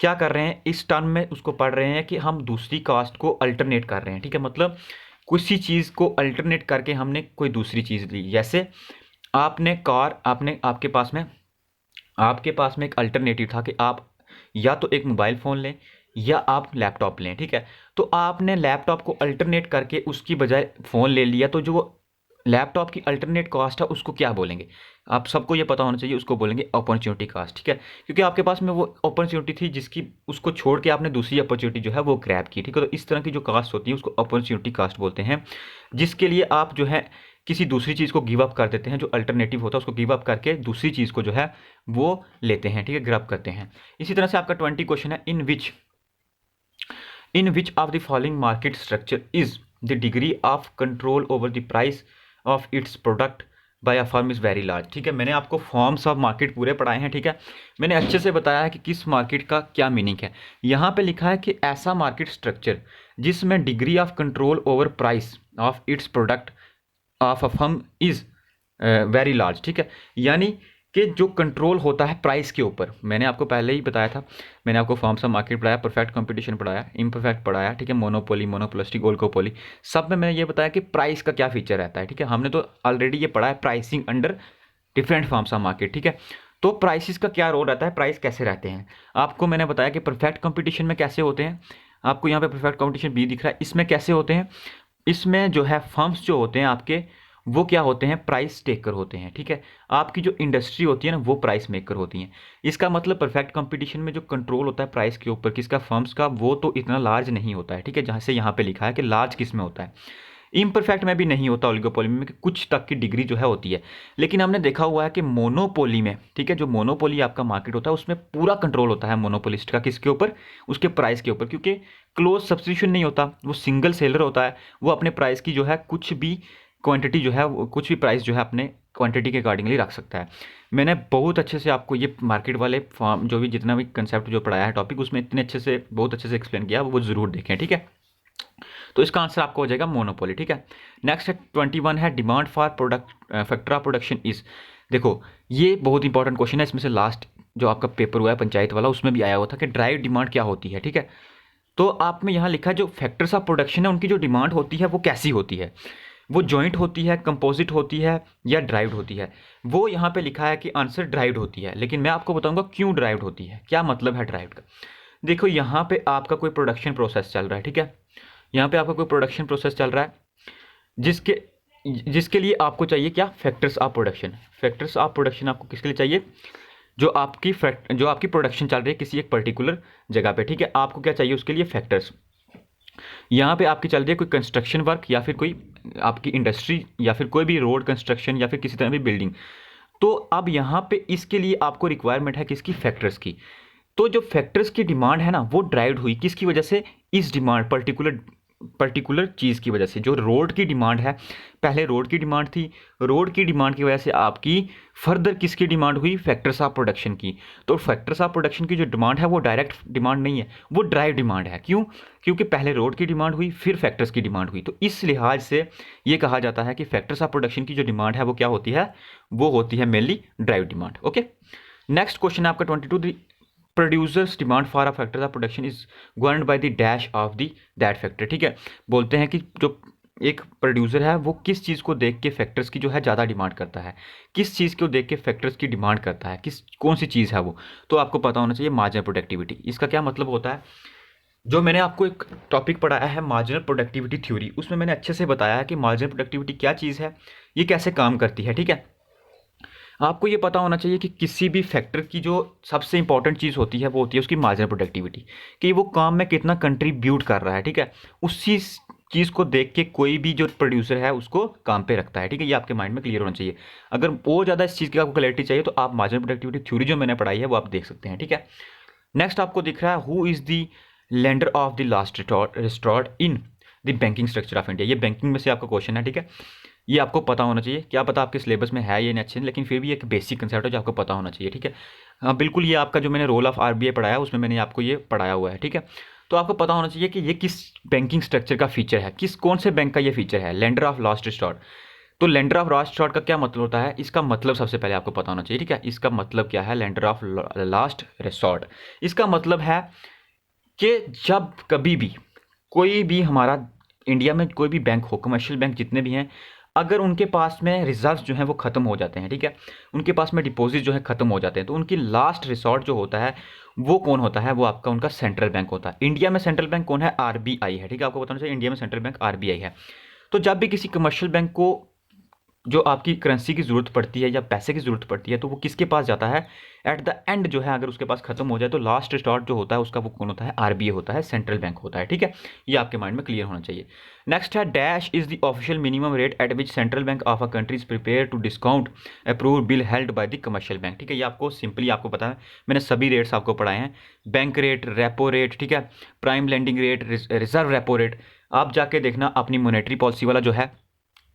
क्या कर रहे हैं इस टर्म में, उसको पढ़ रहे हैं कि हम दूसरी कास्ट को अल्टरनेट कर रहे हैं, ठीक है। मतलब किसी चीज़ को अल्टरनेट करके हमने कोई दूसरी चीज़ ली, जैसे आपने कार, आपके पास में एक अल्टरनेटिव था कि आप या तो एक मोबाइल फ़ोन लें या आप लैपटॉप लें, ठीक है। तो आपने लैपटॉप को अल्टरनेट करके उसकी बजाय फ़ोन ले लिया, तो जो लैपटॉप की अल्टरनेट कॉस्ट है उसको क्या बोलेंगे, आप सबको ये पता होना चाहिए, उसको बोलेंगे अपॉर्चुनिटी कॉस्ट, ठीक है। क्योंकि आपके पास में वो अपॉर्चुनिटी थी जिसकी, उसको छोड़ के आपने दूसरी अपॉर्चुनिटी जो है वो ग्रैब की, ठीक है। तो इस तरह की जो कास्ट होती है उसको अपॉर्चुनिटी कास्ट बोलते हैं, जिसके लिए आप जो है किसी दूसरी चीज़ को गिव अप कर देते हैं, जो अल्टरनेटिव होता है उसको गिव अप करके दूसरी चीज़ को जो है वो लेते हैं, ठीक है, ग्रैब करते हैं। इसी तरह से आपका 20 क्वेश्चन है, in which of the following market structure is the degree of control over the price of its product by a firm is very large, ठीक है। मैंने आपको फॉर्म्स ऑफ मार्केट पूरे पढ़ाए हैं, ठीक है। मैंने अच्छे से बताया है कि किस मार्केट का क्या मीनिंग है। यहाँ पे लिखा है कि ऐसा मार्केट स्ट्रक्चर जिसमें degree of control over price of its product of a firm is very large, ठीक है। यानी कि जो कंट्रोल होता है प्राइस के ऊपर, मैंने आपको पहले ही बताया था, मैंने आपको फॉर्म्स ऑफ मार्केट पढ़ाया, परफेक्ट कंपटीशन पढ़ाया, इम्परफेक्ट पढ़ाया, ठीक है, मोनोपोली, मोनोपोलिस्टिक, ओलिगोपोली, सब में मैंने ये बताया कि प्राइस का क्या फीचर रहता है, ठीक है। हमने तो ऑलरेडी ये पढ़ा है, pricing under different forms of market, ठीक है। तो प्राइसिस का क्या रोल रहता है, प्राइस कैसे रहते हैं, आपको मैंने बताया कि परफेक्ट कंपटीशन में कैसे होते हैं। आपको यहाँ पे परफेक्ट कंपटीशन बी दिख रहा है, इसमें कैसे होते हैं, इसमें जो है फर्म्स जो होते हैं आपके, वो क्या होते हैं, प्राइस टेकर होते हैं, ठीक है। आपकी जो इंडस्ट्री होती है ना, वो प्राइस मेकर होती हैं। इसका मतलब परफेक्ट कंपटीशन में जो कंट्रोल होता है प्राइस के ऊपर किसका, फर्म्स का, वो तो इतना लार्ज नहीं होता है, ठीक है। जहाँ से यहाँ पे लिखा है कि लार्ज किस में होता है, इम्परफेक्ट में भी नहीं होता, ओलिगोपोली में कुछ तक की डिग्री जो है होती है। लेकिन हमने देखा हुआ है कि मोनोपोली में, ठीक है, जो मोनोपोली आपका मार्केट होता है उसमें पूरा कंट्रोल होता है मोनोपोलिस्ट का, किसके ऊपर, उसके प्राइस के ऊपर, क्योंकि क्लोज सब्सटीट्यूशन नहीं होता, वो सिंगल सेलर होता है, वो अपने प्राइस की जो है कुछ भी क्वांटिटी जो है, कुछ भी प्राइस जो है अपने क्वांटिटी के अकॉर्डिंगली रख सकता है। मैंने बहुत अच्छे से आपको ये मार्केट वाले फॉर्म जो भी जितना भी कंसेप्ट जो पढ़ाया है टॉपिक, उसमें इतने अच्छे से बहुत अच्छे से एक्सप्लेन किया, वो ज़रूर देखें, ठीक है। तो इसका आंसर आपको हो जाएगा मोनोपोली, ठीक है। नेक्स्ट है 21 है, demand for product factor of production is. देखो ये बहुत इंपॉर्टेंट क्वेश्चन है, इसमें से लास्ट जो आपका पेपर हुआ है पंचायत वाला, उसमें भी आया हुआ था कि ड्राइव डिमांड क्या होती है, ठीक है। तो आप में यहाँ लिखा है जो फैक्टर्स ऑफ प्रोडक्शन है उनकी जो डिमांड होती है वो कैसी होती है, वो जॉइंट होती है, कंपोजिट होती है, या ड्राइव्ड होती है। वो यहाँ पे लिखा है कि आंसर ड्राइव्ड होती है, लेकिन मैं आपको बताऊंगा क्यों ड्राइव्ड होती है, क्या मतलब है ड्राइव्ड का। देखो यहाँ पे आपका कोई प्रोडक्शन प्रोसेस चल रहा है, ठीक है, यहाँ पे आपका कोई प्रोडक्शन प्रोसेस चल रहा है, जिसके जिसके लिए आपको चाहिए क्या, factors of production. Factors of production आपको किसके लिए चाहिए, जो आपकी प्रोडक्शन चल रही है किसी एक पर्टिकुलर जगह पे, ठीक है, आपको क्या चाहिए उसके लिए, फैक्टर्स। यहाँ पे आपकी चल रही है कोई कंस्ट्रक्शन वर्क, या फिर कोई आपकी इंडस्ट्री, या फिर कोई भी रोड कंस्ट्रक्शन, या फिर किसी तरह की बिल्डिंग। तो अब यहाँ पे इसके लिए आपको रिक्वायरमेंट है किसकी, फैक्टर्स की। तो जो फैक्टर्स की डिमांड है ना, वो ड्राइव्ड हुई किसकी वजह से, इस डिमांड पर्टिकुलर चीज़ की वजह से। जो रोड की डिमांड है, पहले रोड की डिमांड थी, रोड की डिमांड की वजह से आपकी फर्दर किसकी डिमांड हुई, फैक्टर्स ऑफ प्रोडक्शन की। तो फैक्टर्स ऑफ प्रोडक्शन की जो डिमांड है वो डायरेक्ट डिमांड नहीं है, वो ड्राइव डिमांड है। क्यों, क्योंकि पहले रोड की डिमांड हुई, फिर फैक्टर्स की डिमांड हुई। तो इस लिहाज से ये कहा जाता है कि फैक्टर्स ऑफ प्रोडक्शन की जो डिमांड है वो क्या होती है, वो होती है mainly drive demand. Okay, next question है आपका 22, producers demand for a factor of production is governed by the dash of the that factor, ठीक है। बोलते हैं कि जो एक प्रोड्यूसर है वो किस चीज़ को देख के फैक्टर्स की जो है ज़्यादा डिमांड करता है, किस चीज़ को देख के फैक्टर्स की डिमांड करता है, कौन सी चीज़ है वो। तो आपको पता होना चाहिए मार्जिनल प्रोडक्टिविटी। इसका क्या मतलब होता है, जो मैंने आपको एक टॉपिक पढ़ाया है मार्जिनल प्रोडक्टिविटी थ्योरी, उसमें मैंने अच्छे से बताया है कि मार्जिनल प्रोडक्टिविटी क्या चीज़ है, ये कैसे काम करती है, ठीक है। आपको ये पता होना चाहिए कि किसी भी फैक्टर की जो सबसे इंपॉर्टेंट चीज़ होती है वो होती है उसकी मार्जिनल प्रोडक्टिविटी, कि वो काम में कितना कंट्रीब्यूट कर रहा है, ठीक है। उसी चीज़ को देख के कोई भी जो प्रोड्यूसर है उसको काम पे रखता है, ठीक है। ये आपके माइंड में क्लियर होना चाहिए। अगर बहुत ज़्यादा इस चीज़ की आपको क्लैरिटी चाहिए तो आप मार्जिनल प्रोडक्टिविटी थ्योरी जो मैंने पढ़ाई है वो आप देख सकते हैं, ठीक है। नेक्स्ट आपको दिख रहा है who is the lender of the last restored in the banking structure of India. ये बैंकिंग में से आपका क्वेश्चन है, ठीक है। ये आपको पता होना चाहिए, क्या पता आपके सिलेबस में है ये नहीं अच्छे, लेकिन फिर भी एक बेसिक कंसेप्ट है जो आपको पता होना चाहिए, ठीक है। हाँ बिल्कुल, ये आपका जो मैंने रोल ऑफ आरबीआई पढ़ाया उसमें मैंने आपको ये पढ़ाया हुआ है, ठीक है। तो आपको पता होना चाहिए कि ये किस बैंकिंग स्ट्रक्चर का फीचर है, कौन से बैंक का ये फीचर है, लेंडर ऑफ लास्ट रिसॉर्ट। तो लेंडर ऑफ लास्ट रिसॉर्ट का क्या मतलब होता है, इसका मतलब सबसे पहले आपको पता होना चाहिए, ठीक है। इसका मतलब क्या है, लेंडर ऑफ लास्ट रिसॉर्ट, इसका मतलब है कि जब कभी भी कोई भी हमारा इंडिया में कोई भी बैंक हो, कमर्शियल बैंक जितने भी हैं, अगर उनके पास में रिजर्व्स जो हैं वो ख़त्म हो जाते हैं, ठीक है, उनके पास में डिपॉजिट जो है ख़त्म हो जाते हैं, तो उनकी लास्ट रिसॉर्ट जो होता है वो कौन होता है, वो आपका उनका सेंट्रल बैंक होता है। इंडिया में सेंट्रल बैंक कौन है, आरबीआई है, ठीक है। आपको बताना चाहिए इंडिया में सेंट्रल बैंक आरबीआई है। तो जब भी किसी कमर्शियल बैंक को जो आपकी करेंसी की ज़रूरत पड़ती है या पैसे की ज़रूरत पड़ती है, तो वो किसके पास जाता है, एट द एंड जो है, अगर उसके पास खत्म हो जाए तो लास्ट रिसॉर्ट जो होता है उसका वो कौन होता है, आरबीआई होता है, सेंट्रल बैंक होता है, ठीक है। ये आपके माइंड में क्लियर होना चाहिए। नेक्स्ट है dash is the official minimum rate at which central bank of a country is prepare to discount approve bill held by the commercial bank, ठीक है। ये आपको सिंपली आपको पता है, मैंने सभी रेट्स आपको पढ़ाए हैं, बैंक रेट, रेपो रेट, ठीक है, prime lending rate, reserve repo rate. आप जाके देखना अपनी मॉनेटरी पॉलिसी वाला जो है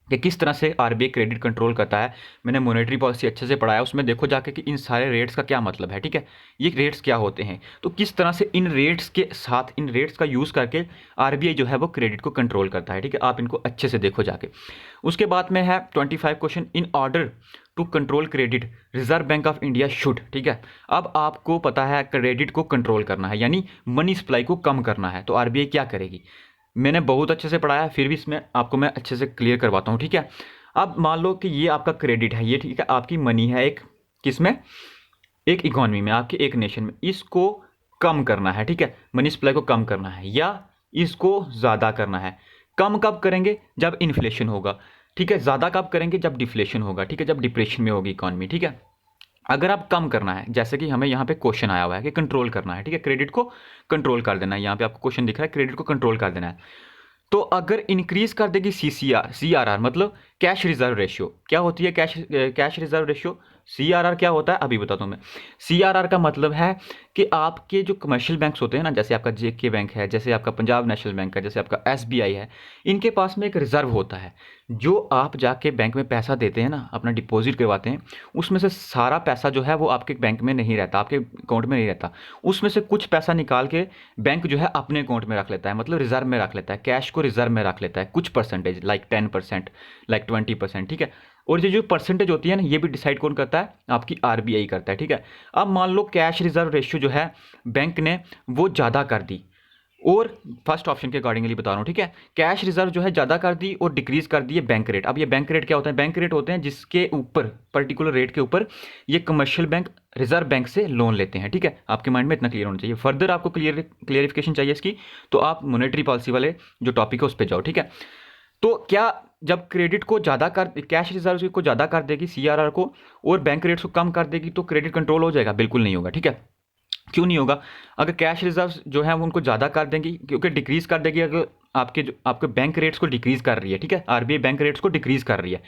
कि किस तरह से आरबीआई क्रेडिट कंट्रोल करता है। मैंने मॉनेटरी पॉलिसी अच्छे से पढ़ा है, उसमें देखो जाके कि इन सारे रेट्स का क्या मतलब है, ठीक है, ये रेट्स क्या होते हैं, तो किस तरह से इन रेट्स के साथ इन रेट्स का यूज़ करके आरबीआई जो है वो क्रेडिट को कंट्रोल करता है, ठीक है। आप इनको अच्छे से देखो जाके। उसके बाद में है 25 question, in order to control credit Reserve Bank of India should, ठीक है। अब आपको पता है क्रेडिट को कंट्रोल करना है, यानी मनी सप्लाई को कम करना है, तो आरबीआई क्या करेगी। मैंने बहुत अच्छे से पढ़ाया, फिर भी इसमें आपको मैं अच्छे से क्लियर करवाता हूँ, ठीक है। अब मान लो कि ये आपका क्रेडिट है, ये ठीक है आपकी मनी है, एक किसमें, एक इकोनॉमी में, आपके एक नेशन में, इसको कम करना है, ठीक है, मनी सप्लाई को कम करना है या इसको ज़्यादा करना है। कम कब करेंगे, जब इन्फ्लेशन होगा, ठीक है। ज़्यादा कब करेंगे, जब डिफ्लेशन होगा, ठीक है, जब डिप्रेशन में होगी इकोनॉमी, ठीक है। अगर आप कम करना है, जैसे कि हमें यहाँ पे क्वेश्चन आया हुआ है कि कंट्रोल करना है, ठीक है, क्रेडिट को कंट्रोल कर देना है, यहाँ पे आपको क्वेश्चन दिख रहा है क्रेडिट को कंट्रोल कर देना है। तो अगर इंक्रीज कर देगी सीआरआर मतलब कैश रिजर्व रेशियो, क्या होती है कैश रिजर्व रेशियो, सीआरआर क्या होता है अभी बताता हूँ मैं। सीआरआर का मतलब है कि आपके जो कमर्शियल बैंक्स होते हैं ना, जैसे आपका जेके बैंक है, जैसे आपका पंजाब नेशनल बैंक है, जैसे आपका एसबीआई है, इनके पास में एक रिजर्व होता है। जो आप जाके बैंक में पैसा देते हैं ना, अपना डिपॉजिट करवाते हैं, उसमें से सारा पैसा जो है वो आपके बैंक में नहीं रहता, आपके अकाउंट में नहीं रहता, उसमें से कुछ पैसा निकाल के बैंक जो है अपने अकाउंट में रख लेता है, मतलब रिजर्व में रख लेता है, कैश को रिजर्व में रख लेता है, कुछ परसेंटेज लाइक 10%, लाइक 20%, ठीक है। और ये जो परसेंटेज होती है ना, ये भी डिसाइड कौन करता है, आपकी आरबीआई करता है, ठीक है। अब मान लो कैश रिजर्व रेशियो जो है बैंक ने वो ज़्यादा कर दी, और फर्स्ट ऑप्शन के अकॉर्डिंगली बता रहा हूँ, ठीक है, कैश रिजर्व जो है ज़्यादा कर दी और डिक्रीज कर दी है बैंक रेट। अब ये बैंक रेट क्या होता है, बैंक रेट होते हैं जिसके ऊपर, पर्टिकुलर रेट के ऊपर ये कमर्शियल बैंक रिजर्व बैंक से लोन लेते हैं, ठीक है। आपके माइंड में इतना क्लियर होना चाहिए। फर्दर आपको क्लियरिफिकेशन चाहिए इसकी, तो आप मॉनेटरी पॉलिसी वाले जो टॉपिक है उस पर जाओ, ठीक है। तो क्या, जब क्रेडिट को ज़्यादा कर, कैश रिजर्व को ज़्यादा कर देगी सीआरआर को, और बैंक रेट्स को कम कर देगी, तो क्रेडिट कंट्रोल हो जाएगा, बिल्कुल नहीं होगा, ठीक है। क्यों नहीं होगा, अगर कैश रिजर्व जो है वो उनको ज़्यादा कर देंगी, क्योंकि डिक्रीज कर देगी, अगर आपके जो आपके बैंक रेट्स को डिक्रीज कर रही है, ठीक है, आरबीआई बैंक रेट्स को डिक्रीज कर रही है,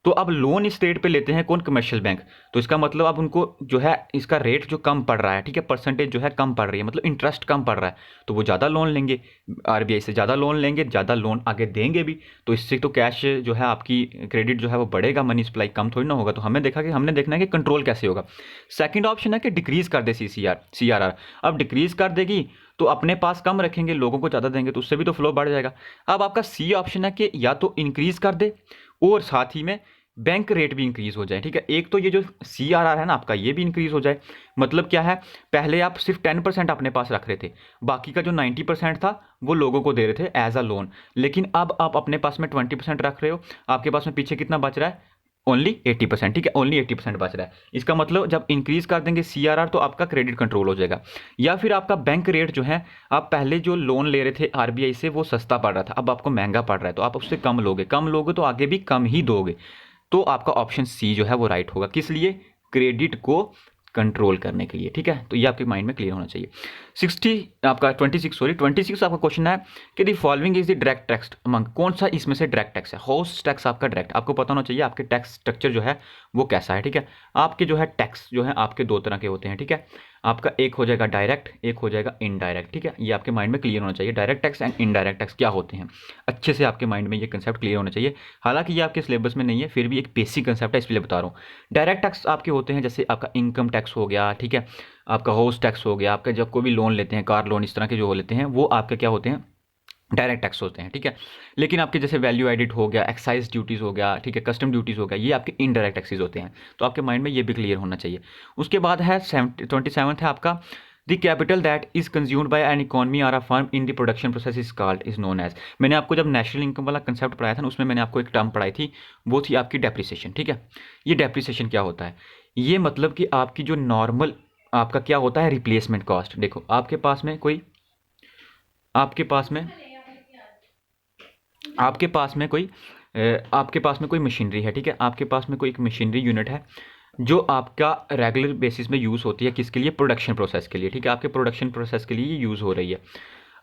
तो अब लोन इस रेट पे लेते हैं कौन, कमर्शियल बैंक, तो इसका मतलब अब उनको जो है इसका रेट जो कम पड़ रहा है, ठीक है, परसेंटेज जो है कम पड़ रही है, मतलब इंटरेस्ट कम पड़ रहा है, तो वो ज़्यादा लोन लेंगे, आरबीआई से ज़्यादा लोन लेंगे, ज़्यादा लोन आगे देंगे भी, तो इससे तो कैश जो है आपकी क्रेडिट जो है वो बढ़ेगा, मनी सप्लाई कम थोड़ी ना होगा। तो हमने देखना है कि कंट्रोल कैसे होगा। सेकेंड ऑप्शन है कि डिक्रीज कर दे सीआरआर। अब डिक्रीज कर देगी तो अपने पास कम रखेंगे, लोगों को ज़्यादा देंगे, तो उससे भी तो फ्लो बढ़ जाएगा। अब आपका सी ऑप्शन है कि या तो इंक्रीज कर दे और साथ ही में बैंक रेट भी इंक्रीज हो जाए, ठीक है। एक तो ये जो सीआरआर है ना आपका, ये भी इंक्रीज हो जाए, मतलब क्या है, पहले आप सिर्फ 10% अपने पास रख रहे थे, बाकी का जो 90% था वो लोगों को दे रहे थे एज अ लोन, लेकिन अब आप अपने पास में 20% रख रहे हो, आपके पास में पीछे कितना बच रहा है, ओनली 80%, ठीक है, ओनली 80% बच रहा है। इसका मतलब जब इंक्रीज कर देंगे सीआरआर तो आपका क्रेडिट कंट्रोल हो जाएगा। या फिर आपका बैंक रेट जो है, आप पहले जो लोन ले रहे थे आरबीआई से वो सस्ता पड़ रहा था, अब आपको महंगा पड़ रहा है, तो आप उससे कम लोगे तो आगे भी कम ही दोगे, तो आपका ऑप्शन सी जो है वो राइट होगा। किस लिए, क्रेडिट को कंट्रोल करने के लिए, ठीक है। तो ये आपके माइंड में क्लियर होना चाहिए। 26 आपका क्वेश्चन है कि the following is the direct tax among, कौन सा इसमें से डायरेक्ट टैक्स है, हाउस टैक्स आपका डायरेक्ट, आपको पता होना चाहिए आपके टैक्स स्ट्रक्चर जो है वो कैसा है, ठीक है। आपके जो है टैक्स जो है आपके दो तरह के होते हैं, ठीक है, आपका एक हो जाएगा डायरेक्ट, एक हो जाएगा इनडायरेक्ट, ठीक है। ये आपके माइंड में क्लियर होना चाहिए, direct tax and indirect tax क्या होते हैं, अच्छे से आपके माइंड में ये कंसेप्ट क्लियर होना चाहिए। हालांकि ये आपके सिलेबस में नहीं है, फिर भी एक बेसिक कंसेप्ट है, इसलिए बता रहा हूँ। डायरेक्ट टैक्स आपके होते हैं जैसे आपका इनकम टैक्स हो गया, ठीक है, आपका हाउस टैक्स हो गया, आपका जब कोई भी लोन लेते हैं, कार लोन, इस तरह के जो लेते हैं वो आपके क्या होते हैं, डायरेक्ट टैक्स होते हैं, ठीक है। लेकिन आपके जैसे वैल्यू एडिड हो गया, एक्साइज ड्यूटीज़ हो गया, ठीक है, कस्टम ड्यूटीज़ हो गया, ये आपके इनडायरेक्ट टैक्सेस होते हैं, तो आपके माइंड में ये भी क्लियर होना चाहिए। उसके बाद है 27 है आपका, the capital that is consumed by an economy और a firm in the production process is known as. मैंने आपको जब नेशनल इनकम वाला कंसेप्ट पढ़ाया था ना, उसमें मैंने आपको एक टर्म पढ़ाई थी, वो थी आपकी डेप्रिसिएशन, ठीक है। ये डेप्रिसिएशन क्या होता है, ये मतलब कि आपकी जो नॉर्मल आपका क्या होता है, रिप्लेसमेंट कॉस्ट। देखो आपके पास में कोई आपके पास में आपके पास में कोई आपके पास में कोई मशीनरी है, ठीक है, आपके पास में कोई एक मशीनरी यूनिट है जो आपका रेगुलर बेसिस में यूज़ होती है, किसके लिए, प्रोडक्शन प्रोसेस के लिए, ठीक है, आपके प्रोडक्शन प्रोसेस के लिए ये यूज़ हो रही है।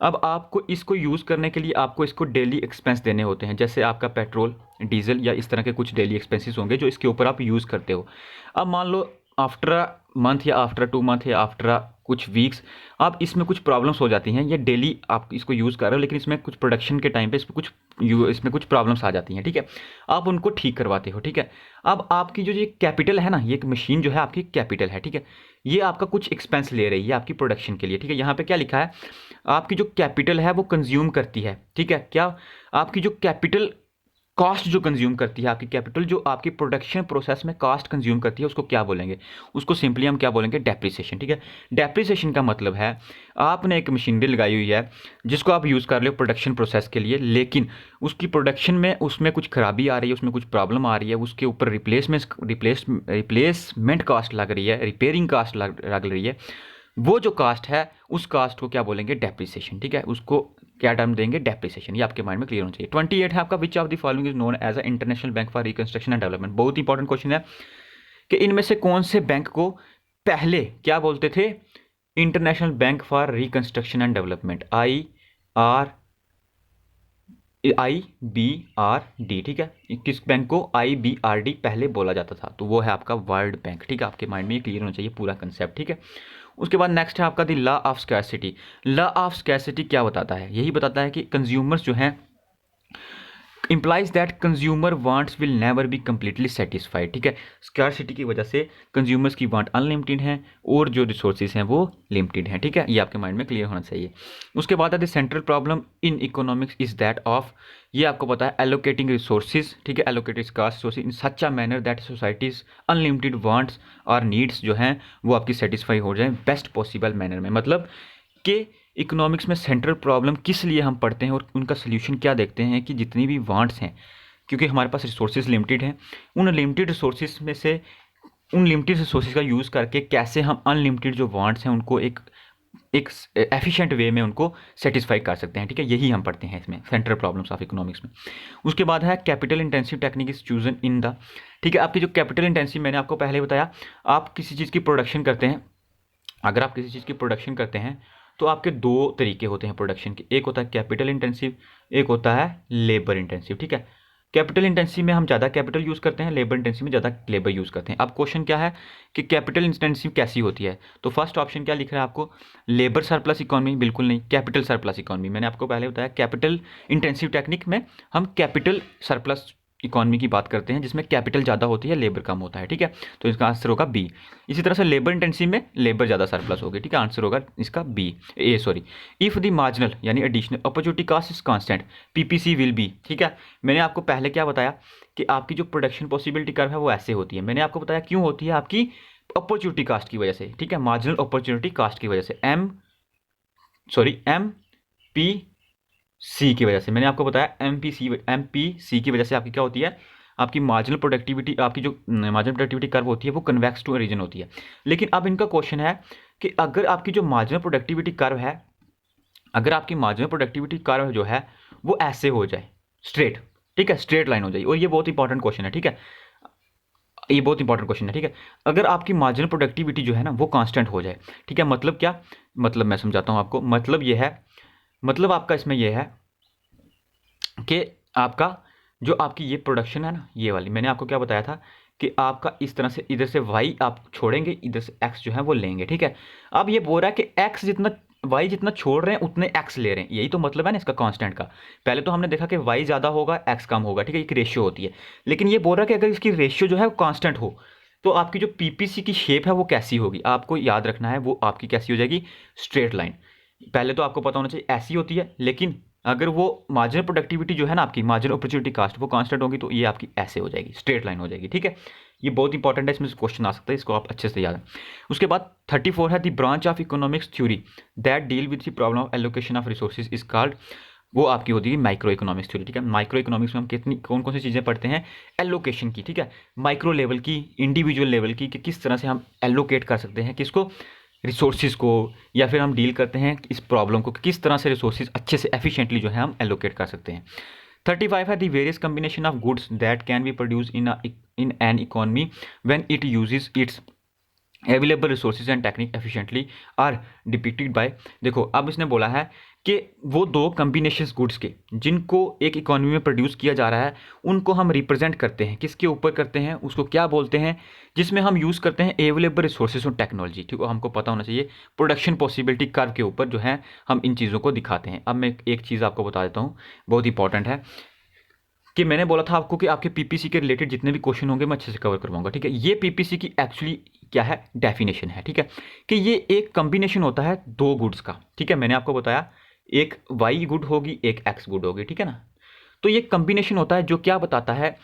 अब आपको इसको यूज़ करने के लिए आपको इसको डेली एक्सपेंस देने होते हैं, जैसे आपका पेट्रोल, डीजल या इस तरह के कुछ डेली एक्सपेंसेस होंगे जो इसके ऊपर आप यूज़ करते हो। अब मान लो आफ्टर अ मंथ या आफ्टर 2 मंथ या आफ्टर कुछ वीक्स, अब इसमें कुछ प्रॉब्लम्स हो जाती हैं। ये डेली आप इसको यूज़ कर रहे हो, लेकिन इसमें कुछ प्रोडक्शन के टाइम पे इसमें कुछ प्रॉब्लम्स आ जाती हैं, ठीक है। आप उनको ठीक करवाते हो, ठीक है। अब आपकी जो ये कैपिटल है ना, ये एक मशीन जो है आपकी कैपिटल है, ठीक है। ये आपका कुछ एक्सपेंस ले रही है आपकी प्रोडक्शन के लिए, ठीक है। यहाँ पे क्या लिखा है, आपकी जो कैपिटल है वो कंज्यूम करती है, ठीक है। क्या आपकी जो कैपिटल कॉस्ट जो कंज्यूम करती है, आपकी कैपिटल जो आपकी प्रोडक्शन प्रोसेस में कॉस्ट कंज्यूम करती है, उसको क्या बोलेंगे? उसको सिंपली हम क्या बोलेंगे? डेप्रिसिएशन, ठीक है। डेप्रिसिएशन का मतलब है आपने एक मशीनरी लगाई हुई है जिसको आप यूज़ कर रहे हो प्रोडक्शन प्रोसेस के लिए, लेकिन उसकी प्रोडक्शन में उसमें कुछ खराबी आ रही है, उसमें कुछ प्रॉब्लम आ रही है, उसके ऊपर रिप्लेसमेंट कॉस्ट लग रही है, रिपेयरिंग कॉस्ट लग रही है। वो जो कास्ट है उस कास्ट को क्या बोलेंगे? डेप्रिसिएशन, ठीक है। उसको क्या टर्म देंगे? डेप्रिसिएशन। ये आपके माइंड में क्लियर होना चाहिए। 28 है आपका, which of the following is known as a International Bank for Reconstruction and Development. बहुत इंपॉर्टेंट क्वेश्चन है कि इनमें से कौन से बैंक को पहले क्या बोलते थे? International Bank for Reconstruction and development, IBRD, ठीक है। किस बैंक को IBRD पहले बोला जाता था? तो वो है आपका वर्ल्ड बैंक, ठीक है। आपके माइंड में ये क्लियर होना चाहिए पूरा कंसेप्ट, ठीक है। उसके बाद नेक्स्ट है आपका the law of scarcity. Law of scarcity क्या बताता है? यही बताता है कि कंज्यूमर्स जो हैं, implies that consumer wants will never be completely satisfied, ठीक है। स्कैरसिटी की वजह से कंज्यूमर्स की वांट अनलिमिटेड हैं और जो रिसोर्सेज हैं वो लिमिटेड हैं, ठीक है। ये आपके माइंड में क्लियर होना चाहिए। उसके बाद the central problem in economics is that of, ये आपको पता है, एलोकेटिंग रिसोर्सेज, ठीक है। Allocated scarce resources in such a manner that societies unlimited wants और नीड्स जो हैं वो आपकी सेटिस्फाई हो जाएं बेस्ट पॉसिबल मैनर में। मतलब कि इकोनॉमिक्स में सेंट्रल प्रॉब्लम किस लिए हम पढ़ते हैं और उनका सोल्यूशन क्या देखते हैं कि जितनी भी वांट्स हैं, क्योंकि हमारे पास रिसोर्सेज लिमिटेड हैं, उन लिमिटेड रिसोर्सेज में से उन लिमिटेड रिसोर्सेज का यूज़ करके कैसे हम अनलिमिटेड जो वांट्स हैं उनको एक एफिशिएंट वे में उनको सेटिस्फाई कर सकते हैं, ठीक है। यही हम पढ़ते हैं इसमें सेंट्रल प्रॉब्लम्स ऑफ इकोनॉमिक्स में। उसके बाद है capital intensive technique is chosen in the, ठीक है। आपकी जो कैपिटल इंटेंसिव, मैंने आपको पहले बताया, आप किसी चीज़ की प्रोडक्शन करते हैं, अगर आप किसी चीज़ की प्रोडक्शन करते हैं तो आपके दो तरीके होते हैं प्रोडक्शन के। एक होता है कैपिटल इंटेंसिव, एक होता है लेबर इंटेंसिव, ठीक है। कैपिटल इंटेंसिव में हम ज़्यादा कैपिटल यूज़ करते हैं, लेबर इंटेंसिव में ज़्यादा लेबर यूज़ करते हैं। अब क्वेश्चन क्या है कि कैपिटल इंटेंसिव कैसी होती है? तो फर्स्ट ऑप्शन क्या लिख रहा है आपको? लेबर सरप्लस इकोनॉमी, बिल्कुल नहीं, कैपिटल सरप्लस इकोनॉमी। मैंने आपको पहले बताया कैपिटल इंटेंसिव टेक्निक में हम कैपिटल सरप्लस इकोनॉमी की बात करते हैं जिसमें कैपिटल ज़्यादा होती है, लेबर कम होता है, ठीक है। तो इसका आंसर होगा बी। इसी तरह से लेबर इंटेंसिव में लेबर ज़्यादा सरप्लस होगी, ठीक है। आंसर होगा इसका बी, इफ़ द मार्जिनल यानी additional opportunity cost is constant, PPC will be, ठीक है। मैंने आपको पहले क्या बताया कि आपकी जो प्रोडक्शन पॉसिबिलिटी कर्व है वो ऐसे होती है। मैंने आपको बताया क्यों होती है, आपकी अपॉर्चुनिटी कॉस्ट की वजह से, ठीक है। मार्जिनल अपॉर्चुनिटी कॉस्ट की वजह से, MPC की वजह से। मैंने आपको बताया MPC की वजह से आपकी क्या होती है, आपकी मार्जिनल प्रोडक्टिविटी, आपकी जो मार्जिनल प्रोडक्टिविटी कर्व होती है वो कन्वेक्स टू रीजन होती है। लेकिन अब इनका क्वेश्चन है कि अगर आपकी जो मार्जिनल प्रोडक्टिविटी कर्व है, अगर आपकी मार्जिनल प्रोडक्टिविटी कर्व जो है वो ऐसे हो जाए स्ट्रेट, ठीक है, स्ट्रेट लाइन हो जाए, और ये बहुत इंपॉर्टेंट क्वेश्चन है, ठीक है। ये बहुत इंपॉर्टेंट क्वेश्चन है, ठीक है। अगर आपकी मार्जिनल प्रोडक्टिविटी जो है ना वो कांस्टेंट हो जाए, ठीक है। मतलब क्या? मतलब मैं समझाता हूँ आपको। मतलब ये है, मतलब आपका इसमें यह है कि आपका जो आपकी ये प्रोडक्शन है ना, ये वाली, मैंने आपको क्या बताया था कि आपका इस तरह से इधर से y आप छोड़ेंगे, इधर से x जो है वो लेंगे, ठीक है। अब ये बोल रहा है कि x जितना y जितना छोड़ रहे हैं उतने x ले रहे हैं, यही तो मतलब है ना इसका कांस्टेंट का। पहले तो हमने देखा कि y ज़्यादा होगा x कम होगा, ठीक है, एक रेशियो होती है। लेकिन ये बोल रहा है कि अगर इसकी रेशियो जो है वो कांस्टेंट हो तो आपकी जो PPC की शेप है वो कैसी होगी? आपको याद रखना है, वो आपकी कैसी हो जाएगी? Straight line. पहले तो आपको पता होना चाहिए ऐसी होती है, लेकिन अगर वो मार्जिनल प्रोडक्टिविटी जो है ना आपकी मार्जिनल अपॉर्चुनिटी कास्ट वो कांस्टेंट होगी तो ये आपकी ऐसे हो जाएगी, स्ट्रेट लाइन हो जाएगी, ठीक है। ये बहुत इंपॉर्टेंट है, इसमें क्वेश्चन आ सकता है, इसको आप अच्छे से याद है। उसके बाद 34 है the branch of economics theory that deal with the problem of allocation of resources is called, वो आपकी होती है माइक्रो इकोनॉमिक्स थ्योरी, ठीक है। माइक्रो इकोनॉमिक्स में हम कितनी कौन कौन सी चीज़ें पढ़ते हैं? एलोकेशन की, ठीक है, माइक्रो लेवल की, इंडिविजुअल लेवल की, कि किस तरह से हम एलोकेट कर सकते हैं किसको, रिसोर्सेज को, या फिर हम डील करते हैं इस प्रॉब्लम को किस तरह से रिसोर्सेज अच्छे से एफिशिएंटली जो है हम एलोकेट कर सकते हैं। 35 है the various combination of goods that can be produce in an economy when it uses its available resources and technique efficiently are depicted by, देखो अब इसने बोला है कि वो दो कम्बिनेशंस गुड्स के जिनको एक इकोनॉमी में प्रोड्यूस किया जा रहा है उनको हम रिप्रेजेंट करते हैं, किसके ऊपर करते हैं, उसको क्या बोलते हैं, जिसमें हम यूज़ करते हैं अवेलेबल रिसोर्सेज और टेक्नोलॉजी। ठीक है, हमको पता होना चाहिए प्रोडक्शन पॉसिबिलिटी कर्व के ऊपर जो है हम इन चीज़ों को दिखाते हैं। अब मैं एक चीज़ आपको बता देता हूँ, बहुत इंपॉर्टेंट है, कि मैंने बोला था आपको कि आपके पीपीसी के रिलेटेड जितने भी क्वेश्चन होंगे मैं अच्छे से कवर करवाऊंगा। ठीक है, ये पीपीसी की एक्चुअली क्या है, डेफिनेशन है। ठीक है, कि ये एक कॉम्बिनेशन होता है दो गुड्स का। ठीक है, मैंने आपको बताया एक वाई गुड होगी एक एक्स गुड होगी। ठीक है ना, तो ये कॉम्बिनेशन होता है जो क्या बताता है,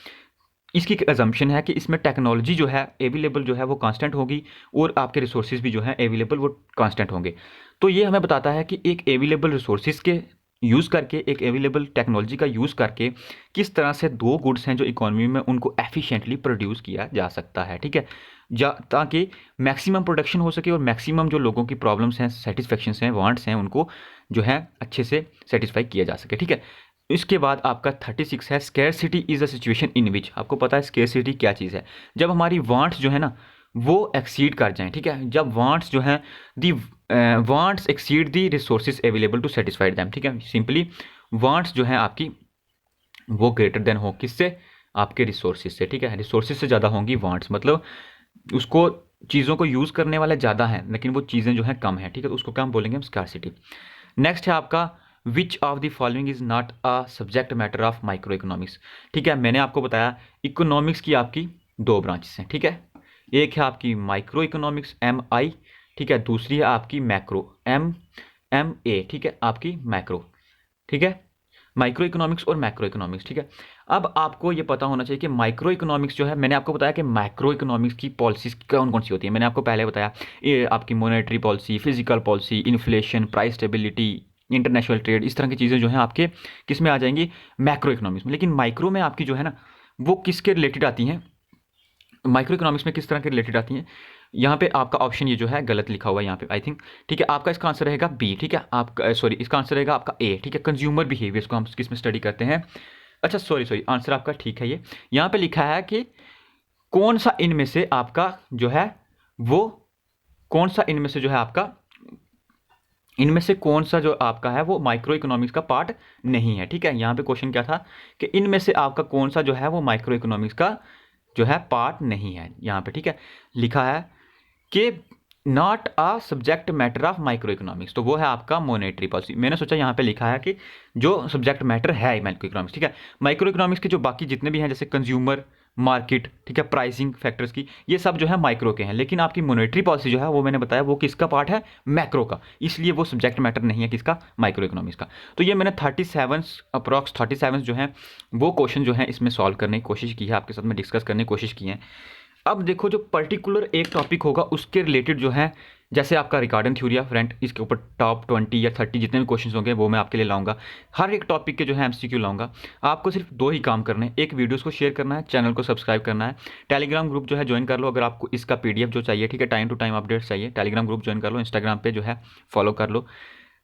इसकी अजम्पशन है कि इसमें टेक्नोलॉजी जो है अवेलेबल जो है वो कांस्टेंट होगी और आपके रिसोर्सेज भी जो है अवेलेबल वो कांस्टेंट होंगे। तो ये हमें बताता है कि एक अवेलेबल रिसोर्सेज के यूज़ करके, एक अवेलेबल टेक्नोलॉजी का यूज़ करके किस तरह से दो गुड्स हैं जो इकोनॉमी में उनको एफिशिएंटली प्रोड्यूस किया जा सकता है। ठीक है, ताकि मैक्सिमम प्रोडक्शन हो सके और मैक्सिमम जो लोगों की प्रॉब्लम्स हैं, सेटिस्फेक्शंस हैं, वांट्स हैं, उनको जो है अच्छे से सेटिस्फाई किया जा सके। ठीक है, इसके बाद आपका 36 है scarcity is a situation in which, आपको पता है स्केर्सिटी क्या चीज़ है, जब हमारी वांट्स जो है ना वो एक्सीड कर जाएं। ठीक है, जब वांट्स जो है the wants exceed the resources available to satisfied them. ठीक है, सिंपली वांट्स जो है आपकी वो ग्रेटर देन हो किससे, आपके रिसोर्सेज से। ठीक है, रिसोर्सेज से ज़्यादा होंगी वांट्स, मतलब उसको चीज़ों को यूज़ करने वाले ज़्यादा हैं लेकिन वो चीज़ें जो हैं कम हैं। ठीक है, तो उसको क्या हम बोलेंगे, हम स्कार्सिटी। नेक्स्ट है आपका which of the following is not a subject matter of micro economics. ठीक है, मैंने आपको बताया इकोनॉमिक्स की आपकी दो ब्रांचेस हैं। ठीक है, एक है आपकी माइक्रो इकोनॉमिक्स MI, ठीक है, दूसरी है आपकी मैक्रो MA। ठीक है, आपकी मैक्रो। ठीक है, माइक्रो इकोनॉमिक्स और मैक्रो इकोनॉमिक्स। ठीक है, अब आपको ये पता होना चाहिए कि माइक्रो इकोनॉमिक्स जो है, मैंने आपको बताया कि मैक्रो इकोनॉमिक्स की पॉलिसीज कौन कौन सी होती है। मैंने आपको पहले बताया ये आपकी monetary policy, physical policy, inflation, price stability, international trade, इस तरह की चीज़ें जो हैं आपके किस में आ जाएंगी, मैक्रो इकोनॉमिक्स में। लेकिन माइक्रो में आपकी जो है ना वो किसके रिलेटेड आती हैं, माइक्रो इकोनॉमिक्स में किस तरह के रिलेटेड आती हैं। यहाँ पे आपका ऑप्शन ये जो है गलत लिखा हुआ है यहाँ पे आई थिंक। ठीक है, आपका इसका आंसर रहेगा बी। ठीक है, आपका सॉरी इसका आंसर रहेगा आपका ए। ठीक है, कंज्यूमर बिहेवियर्स को हम किस में स्टडी करते हैं। अच्छा सॉरी आंसर आपका ठीक है, ये यहाँ पे लिखा है कि कौन सा इनमें से आपका जो है वो, कौन सा इनमें से जो है आपका, इनमें से कौन सा जो आपका है वो माइक्रो इकोनॉमिक्स का पार्ट नहीं है। ठीक है, यहाँ पे क्वेश्चन क्या था कि इनमें से आपका कौन सा जो है वो माइक्रो इकोनॉमिक्स का जो है पार्ट नहीं है यहाँ पे। ठीक है, लिखा है कि not a subject matter of micro economics, तो वो है आपका मॉनेटरी पॉलिसी। मैंने सोचा यहाँ पे लिखा है कि जो सब्जेक्ट मैटर है माइक्रो इकोनॉमिक्स। ठीक है, माइक्रो इकोनॉमिक्स के जो बाकी जितने भी हैं जैसे कंज्यूमर मार्केट, ठीक है, प्राइसिंग फैक्टर्स की, ये सब जो है माइक्रो के हैं, लेकिन आपकी मॉनेटरी पॉलिसी जो है वो मैंने बताया वो किसका पार्ट है, मैक्रो का, इसलिए वो सब्जेक्ट मैटर नहीं है किसका, माइक्रो इकोनॉमिक्स का। तो ये मैंने 37 अप्रॉक्स 37 जो है वो क्वेश्चन जो है इसमें सॉल्व करने की कोशिश की है, आपके साथ में डिस्कस करने की कोशिश की है। अब देखो जो पर्टिकुलर एक टॉपिक होगा उसके रिलेटेड जो है, जैसे आपका रिकॉर्डिंग थ्योरी ऑफ रेंट, इसके ऊपर टॉप 20 या 30 जितने भी क्वेश्चंस होंगे वो मैं आपके लिए लाऊंगा। हर एक टॉपिक के जो है MCQ लाऊंगा। आपको सिर्फ दो ही काम करने हैं, एक वीडियोस को शेयर करना है, चैनल को सब्सक्राइब करना है, टेलीग्राम ग्रुप जो है ज्वाइन कर लो अगर आपको इसका PDF जो चाहिए। ठीक है, टाइम टू टाइम अपडेट्स चाहिए, टेलीग्राम ग्रुप ज्वाइन कर लो, इंस्टाग्राम पे जो है फॉलो कर लो।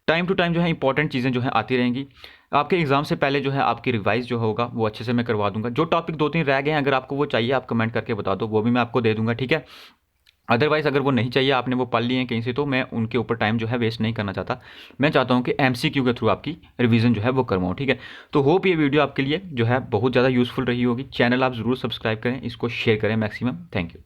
टाइम टू टाइम जो है इंपॉर्टेंट चीज़ें जो है आती रहेंगी। आपके एग्जाम से पहले जो है आपकी रिवाइज जो होगा वो अच्छे से मैं करवा दूंगा। जो टॉपिक 2-3 रह गए हैं अगर आपको वो चाहिए आप कमेंट करके बता दो, वो भी मैं आपको दे दूंगा। ठीक है, अदरवाइज अगर वो नहीं चाहिए, आपने वो पढ़ लिए हैं कहीं से, तो मैं उनके ऊपर टाइम जो है वेस्ट नहीं करना चाहता। मैं चाहता हूँ कि MCQ के थ्रू आपकी रिवीजन जो है वो करवाऊँ। ठीक है, तो होप ये वीडियो आपके लिए जो है बहुत ज़्यादा यूज़फुल रही होगी। चैनल आप ज़रूर सब्सक्राइब करें, इसको शेयर करें मैक्सिमम। Thank you.